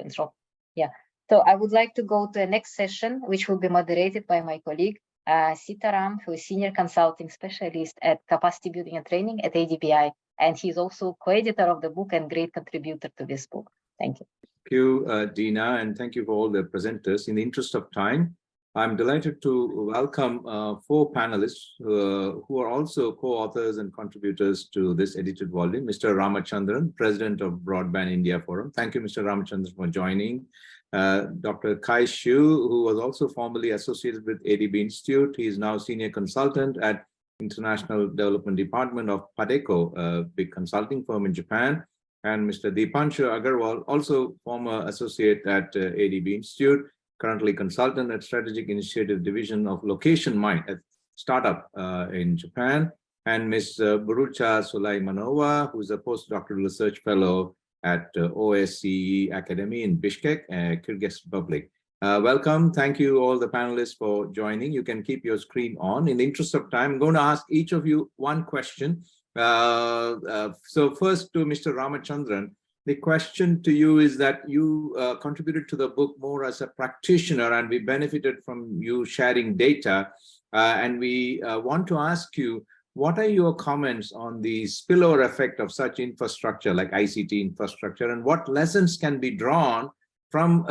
Yeah. So I would like to go to the next session, which will be moderated by my colleague, Sitaram, who is Senior Consulting Specialist at Capacity Building and Training at ADBI. And he's also co-editor of the book and great contributor to this book. Thank you. Thank you, Dina, and thank you for all the presenters. In the interest of time, I'm delighted to welcome 4 panelists who are also co-authors and contributors to this edited volume. Mr. Ramachandran, President of Broadband India Forum. Thank you, Mr. Ramachandran, for joining. Dr. Kai Xu, who was also formerly associated with ADB Institute. He is now Senior Consultant at International Development Department of Padeco, a big consulting firm in Japan. And Mr. Deepanshu Agarwal, also former associate at ADB Institute, currently consultant at Strategic Initiative Division of Location Mind, a startup in Japan. And Ms. Burucha Sulaimanova, who is a postdoctoral research fellow at OSCE Academy in Bishkek, Kyrgyz Republic. Welcome. Thank you all the panelists for joining. You can keep your screen on. In the interest of time, I'm going to ask each of you one question. So first to Mr. Ramachandran, the question to you is that you contributed to the book more as a practitioner, and we benefited from you sharing data. And we want to ask you, what are your comments on the spillover effect of such infrastructure like ICT infrastructure, and what lessons can be drawn from,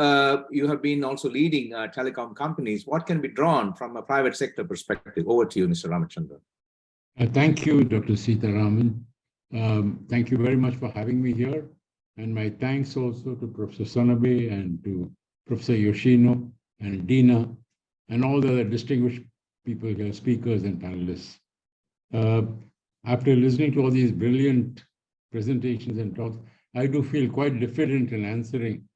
you have been also leading telecom companies, what can be drawn from a private sector perspective? Over to you, Mr. Ramachandran. Thank you, Dr. Sitaraman. Thank you very much for having me here. And my thanks also to Professor Sonabe and to Professor Yoshino and Dina and all the other distinguished people here, speakers and panelists. After listening to all these brilliant presentations and talks, I do feel quite diffident in answering,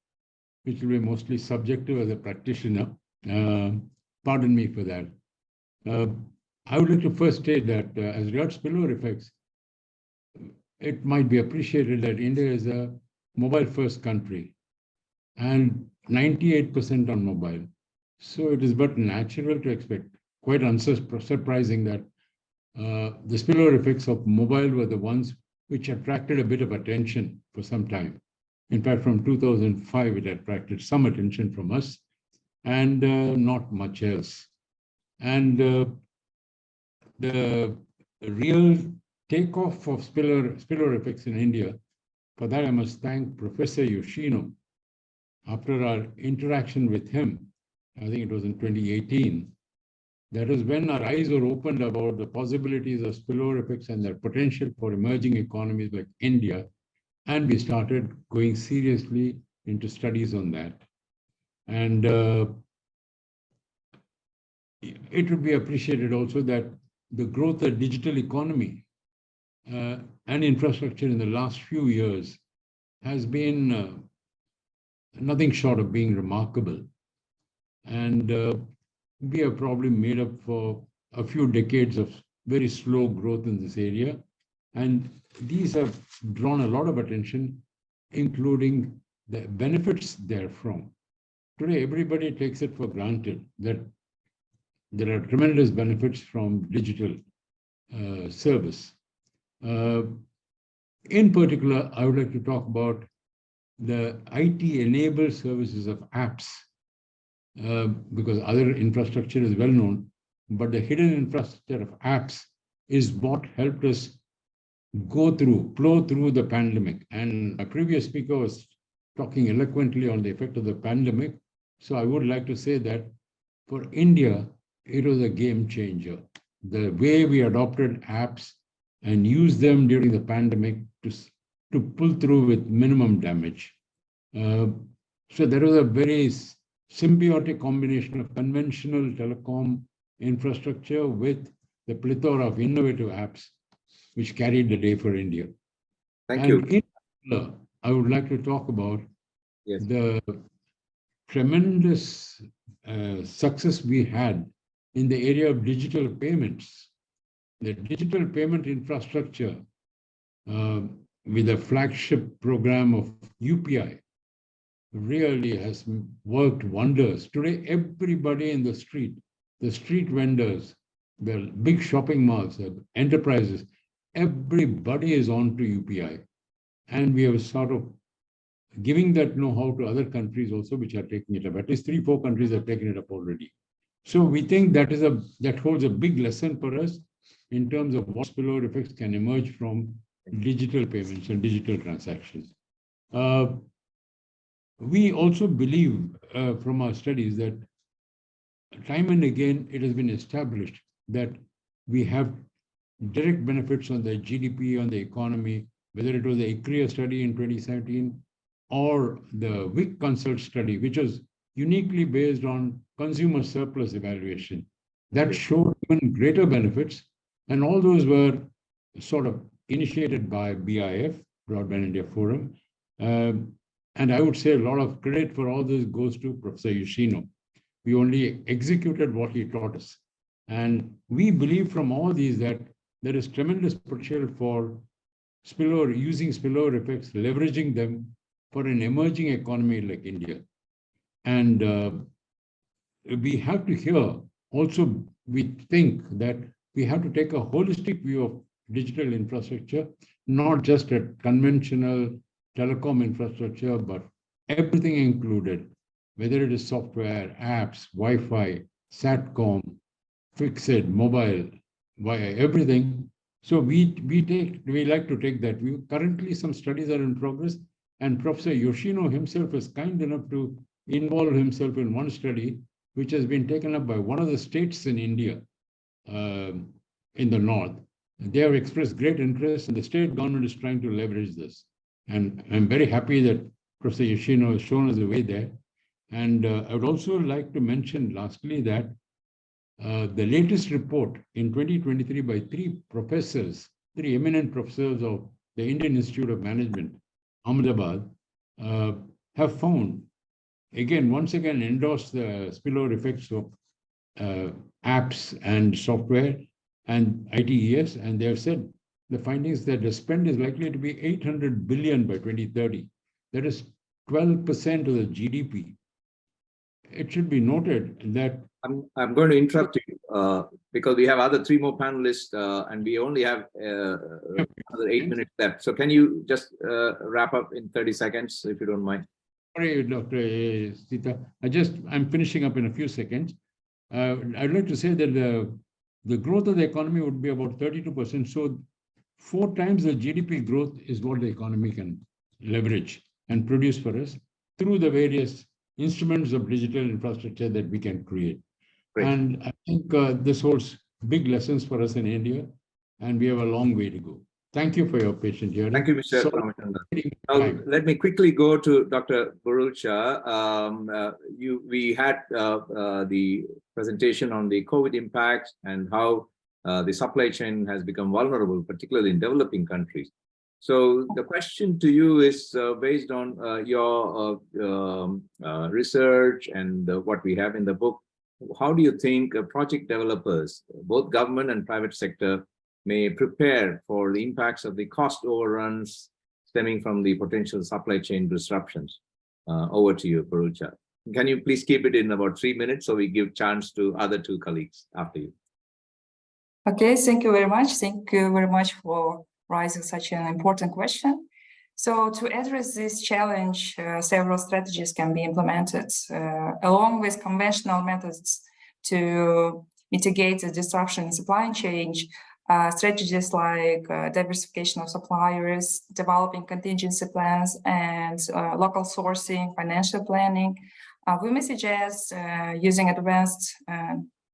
which will be mostly subjective as a practitioner. Pardon me for that. I would like to first state that as regards spillover effects, it might be appreciated that India is a mobile-first country and 98% on mobile. So it is but natural to expect, quite unsurprising, that the spillover effects of mobile were the ones which attracted a bit of attention for some time. In fact, from 2005, it attracted some attention from us and not much else. And the real takeoff of spillover effects in India, for that I must thank Professor Yoshino. After our interaction with him, I think it was in 2018, that was when our eyes were opened about the possibilities of spillover effects and their potential for emerging economies like India. And we started going seriously into studies on that. And it would be appreciated also that the growth of digital economy and infrastructure in the last few years has been nothing short of being remarkable. And we have probably made up for a few decades of very slow growth in this area. And these have drawn a lot of attention, including the benefits therefrom. Today, everybody takes it for granted that there are tremendous benefits from digital service. In particular, I would like to talk about the IT-enabled services of apps, because other infrastructure is well known, but the hidden infrastructure of apps is what helped us plow through the pandemic. And a previous speaker was talking eloquently on the effect of the pandemic. So I would like to say that for India, it was a game changer. The way we adopted apps and used them during the pandemic to pull through with minimum damage. So there was a very symbiotic combination of conventional telecom infrastructure with the plethora of innovative apps which carried the day for India. Thank you. In particular, I would like to talk about Yes. the tremendous success we had in the area of digital payments. The digital payment infrastructure with a flagship program of UPI really has worked wonders. Today, everybody in the street vendors, the big shopping malls, the enterprises, everybody is on to UPI. And we have sort of giving that know-how to other countries also, which are taking it up. At least 3-4 countries have taken it up already. So we think that holds a big lesson for us in terms of what spillover effects can emerge from digital payments and digital transactions. We also believe from our studies that time and again, it has been established that we have direct benefits on the GDP, on the economy, whether it was the ICRIA study in 2017 or the WIC Consult study, which was uniquely based on consumer surplus evaluation. That showed even greater benefits. And all those were sort of initiated by BIF, Broadband India Forum. And I would say a lot of credit for all this goes to Professor Yoshino. We only executed what he taught us. And we believe from all these that there is tremendous potential for using spillover effects, leveraging them for an emerging economy like India. And we have to here also, we think that we have to take a holistic view of digital infrastructure, not just a conventional telecom infrastructure, but everything included, whether it is software, apps, Wi-Fi, SATCOM, fixed, mobile, everything. So we like to take that view. Currently, some studies are in progress, and Professor Yoshino himself is kind enough to involve himself in one study, which has been taken up by one of the states in India, in the north. They have expressed great interest, and the state government is trying to leverage this. And I'm very happy that Professor Yoshino has shown us the way there. And I would also like to mention lastly that the latest report in 2023 by three eminent professors of the Indian Institute of Management, Ahmedabad, have found, once again endorsed the spillover effects of apps and software and ITES, and they have said the findings that the spend is likely to be 800 billion by 2030. That is 12% of the GDP. It should be noted that I'm going to interrupt you because we have three more panelists and we only have another 8 minutes left. So can you just wrap up in 30 seconds, if you don't mind? Sorry, Dr. Sita. I'm finishing up in a few seconds. I'd like to say that the growth of the economy would be about 32%. So 4 times the GDP growth is what the economy can leverage and produce for us through the various instruments of digital infrastructure that we can create. Great. And I think this holds big lessons for us in India, and we have a long way to go. Thank you for your patient hearing. Thank you, Mr. Ramachandran. Now, let me quickly go to Dr. Burulcha. We had the presentation on the COVID impact and how the supply chain has become vulnerable, particularly in developing countries. So the question to you is based on your research and what we have in the book. How do you think project developers, both government and private sector, may prepare for the impacts of the cost overruns stemming from the potential supply chain disruptions? Over to you, Parucha. Can you please keep it in about 3 minutes so we give chance to other two colleagues after you? Okay, thank you very much. Thank you very much for raising such an important question. So to address this challenge, several strategies can be implemented along with conventional methods to mitigate the disruption in supply chain. Strategies like diversification of suppliers, developing contingency plans, and local sourcing, financial planning. We may suggest using advanced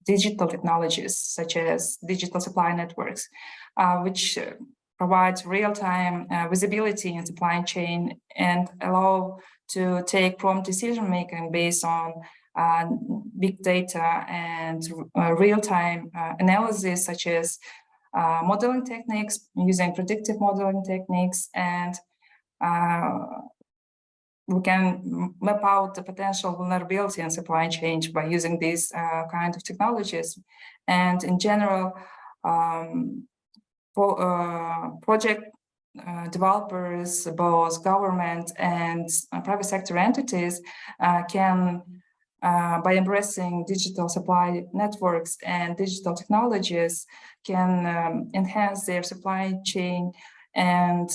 digital technologies such as digital supply networks, which provides real-time visibility in supply chain and allow to take prompt decision-making based on big data and real-time analysis, such as modeling techniques, using predictive modeling techniques, and we can map out the potential vulnerability in supply chain by using these kind of technologies. And in general, project developers, both government and private sector entities, can, by embracing digital supply networks and digital technologies, can enhance their supply chain and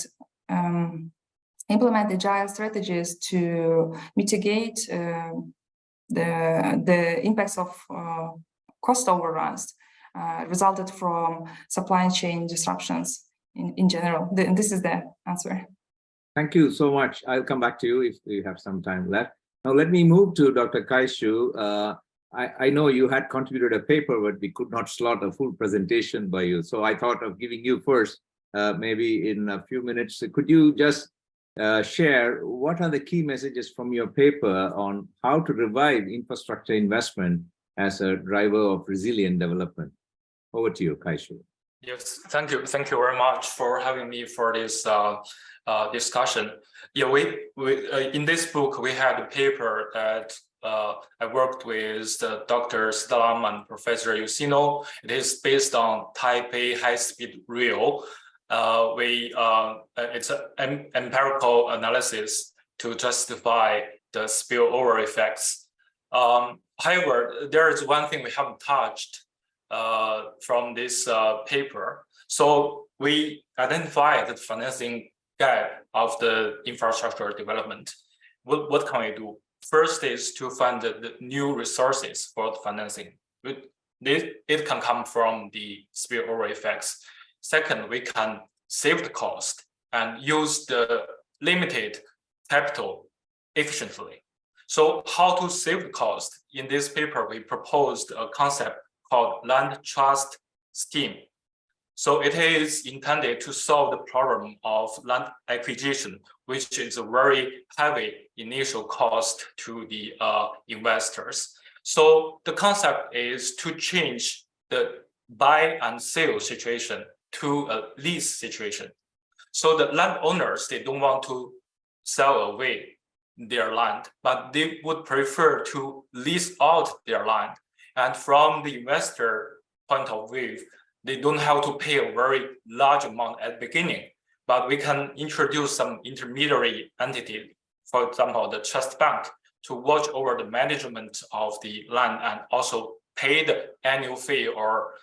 implement agile strategies to mitigate the impacts of cost overruns resulted from supply chain disruptions in general. This is the answer. Thank you so much. I'll come back to you if you have some time left. Now let me move to Dr. Kaishu. I know you had contributed a paper, but we could not slot a full presentation by you. So I thought of giving you first, maybe in a few minutes. Could you just share what are the key messages from your paper on how to revive infrastructure investment as a driver of resilient development? Over to you, Kaishu. Yes, thank you. Thank you very much for having me for this discussion. Yeah, in this book, we had a paper that I worked with Dr. Sitaram and Professor Yoshino. It is based on Taipei high-speed rail. It's an empirical analysis to justify the spillover effects. However, there is one thing we haven't touched from this paper. So we identified the financing gap of the infrastructure development. What can we do? First is to find the new resources for the financing. It can come from the spillover effects. Second, we can save the cost and use the limited capital efficiently. So how to save the cost? In this paper, we proposed a concept called land trust scheme. So it is intended to solve the problem of land acquisition, which is a very heavy initial cost to the investors. So the concept is to change the buy and sell situation to a lease situation. So the landowners, they don't want to sell away their land, but they would prefer to lease out their land. And from the investor point of view, they don't have to pay a very large amount at the beginning, but we can introduce some intermediary entity, for example, the trust bank, to watch over the management of the land and also pay the annual fee or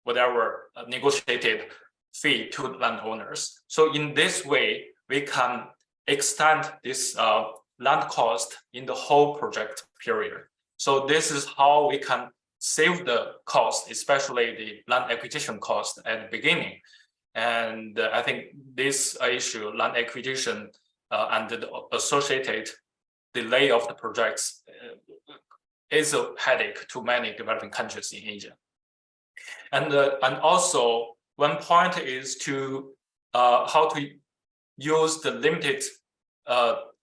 whatever negotiated fee to landowners. So in this way, we can extend this land cost in the whole project period. So this is how we can save the cost, especially the land acquisition cost at the beginning. And I think this issue, land acquisition and the associated delay of the projects is a headache to many developing countries in Asia. And also one point is to how to use the limited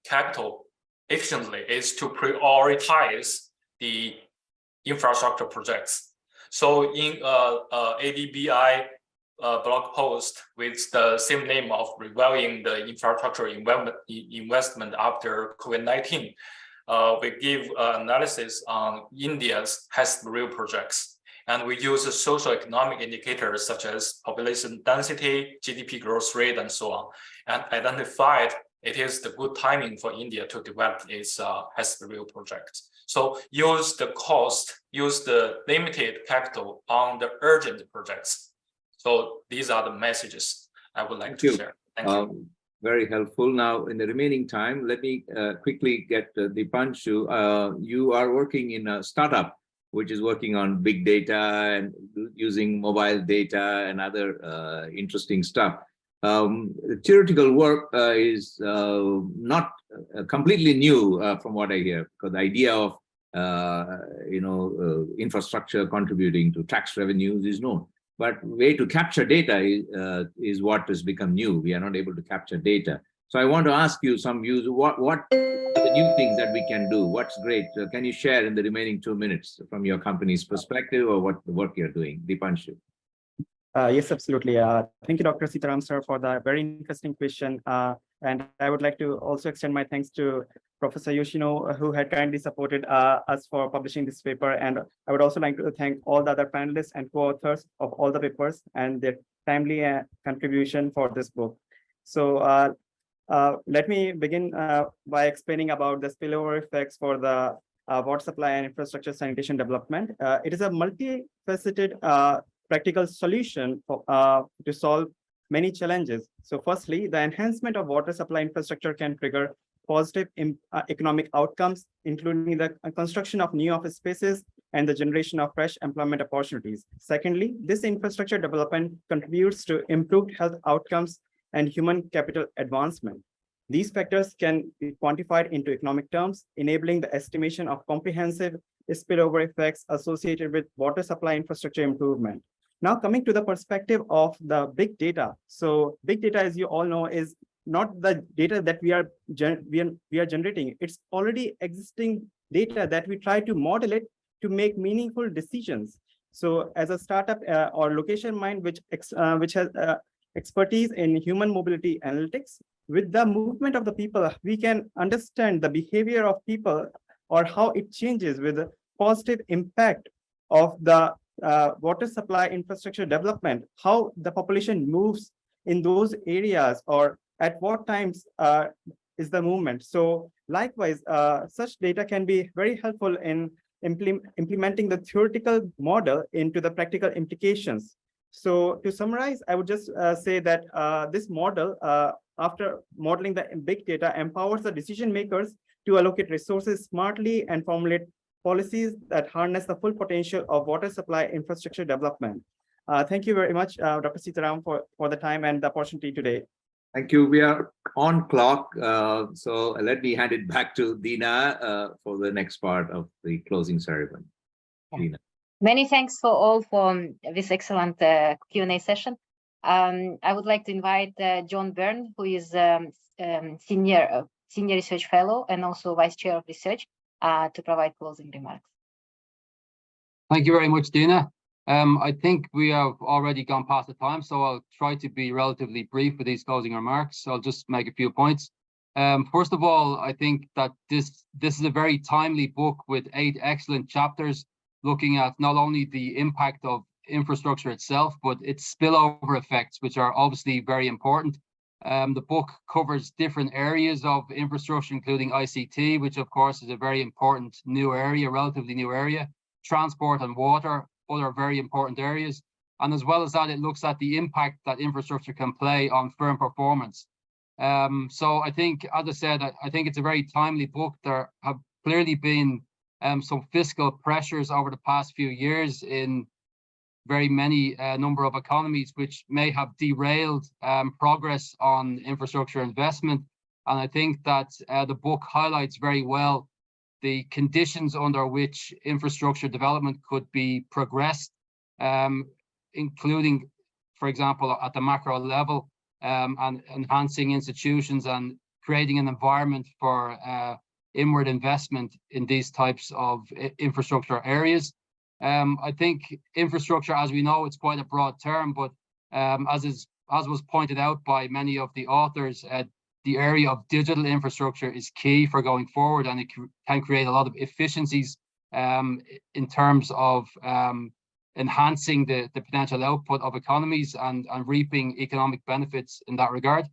capital efficiently is to prioritize the infrastructure projects. So in ADBI blog post with the same name of Reviving the Infrastructure Investment After COVID-19. We give analysis on India's HESP projects, and we use socioeconomic indicators such as population density, GDP growth rate, and so on, and identified it is the good timing for India to develop its HESP project. So use the cost, use the limited capital on the urgent projects. So these are the messages I would like to share. Thank you. Very helpful. Now, in the remaining time, let me quickly get Dipanshu. You are working in a startup which is working on big data and using mobile data and other interesting stuff. The theoretical work is not completely new from what I hear, because the idea of infrastructure contributing to tax revenues is known. But way to capture data is what has become new. We are not able to capture data. So I want to ask you some views. What are the new things that we can do? What's great? Can you share in the remaining 2 minutes from your company's perspective or what the work you're doing? Dipanshu. Yes, absolutely. Thank you, Dr. Sitaram, sir, for the very interesting question. And I would like to also extend my thanks to Professor Yoshino, who had kindly supported us for publishing this paper. And I would also like to thank all the other panelists and co-authors of all the papers and their timely contribution for this book. So let me begin by explaining about the spillover effects for the water supply and infrastructure sanitation development. It is a multifaceted practical solution for, to solve many challenges. So firstly, the enhancement of water supply infrastructure can trigger positive economic outcomes, including the construction of new office spaces and the generation of fresh employment opportunities. Secondly, this infrastructure development contributes to improved health outcomes and human capital advancement. These factors can be quantified into economic terms, enabling the estimation of comprehensive spillover effects associated with water supply infrastructure improvement. Now coming to the perspective of the big data. So big data, as you all know, is not the data that we are generating. It's already existing data that we try to model it to make meaningful decisions. So as a startup or location mind, which has expertise in human mobility analytics, with the movement of the people, we can understand the behavior of people or how it changes with the positive impact of the water supply infrastructure development, how the population moves in those areas or at what times is the movement. So likewise, such data can be very helpful in implementing the theoretical model into the practical implications. So to summarize, I would just say that this model, after modeling the big data, empowers the decision makers to allocate resources smartly and formulate policies that harness the full potential of water supply infrastructure development. Thank you very much, Dr. Sitaram, for the time and the opportunity today. Thank you. We are on clock, so let me hand it back to Dina for the next part of the closing ceremony. Yeah. Dina. Many thanks for all for this excellent Q&A session. I would like to invite John Byrne, who is senior research fellow and also vice chair of research, to provide closing remarks. Thank you very much, Dina. I think we have already gone past the time, so I'll try to be relatively brief with these closing remarks. I'll just make a few points. First of all, I think that this is a very timely book with 8 excellent chapters looking at not only the impact of infrastructure itself, but its spillover effects, which are obviously very important. The book covers different areas of infrastructure, including ICT, which of course is a very important new area, relatively new area, transport and water, other very important areas. And as well as that, it looks at the impact that infrastructure can play on firm performance. So I think, as I said, I think it's a very timely book. There have clearly been some fiscal pressures over the past few years in very many number of economies, which may have derailed progress on infrastructure investment. And I think that the book highlights very well the conditions under which infrastructure development could be progressed, including, for example, at the macro level, and enhancing institutions and creating an environment for inward investment in these types of infrastructure areas. I think infrastructure, as we know, it's quite a broad term, but As was pointed out by many of the authors, the area of digital infrastructure is key for going forward, and it can create a lot of efficiencies in terms of enhancing the potential output of economies and reaping economic benefits in that regard.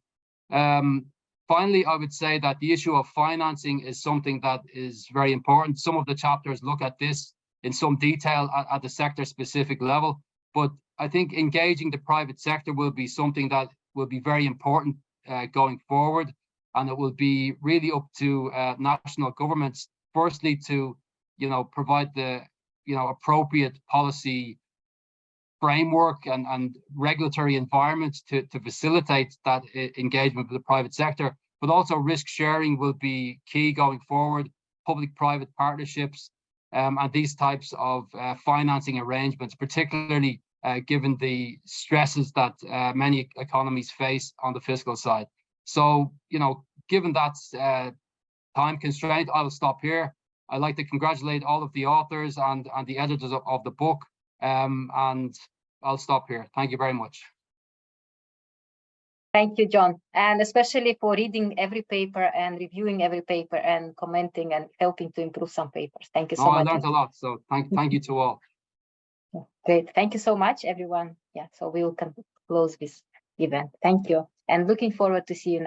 Finally, I would say that the issue of financing is something that is very important. Some of the chapters look at this in some detail at the sector-specific level, but I think engaging the private sector will be something that will be very important going forward, and it will be really up to national governments, firstly, to provide the appropriate policy framework and regulatory environments to facilitate that engagement with the private sector, but also risk sharing will be key going forward, public-private partnerships, and these types of financing arrangements, particularly given the stresses that many economies face on the fiscal side. So, given that time constraint, I will stop here. I'd like to congratulate all of the authors and the editors of the book, and I'll stop here. Thank you very much. Thank you, John, and especially for reading every paper and reviewing every paper and commenting and helping to improve some papers. Thank you so much. I learned a lot, so thank you to all. Great. Thank you so much, everyone. Yeah, so we will close this event. Thank you, and looking forward to see you in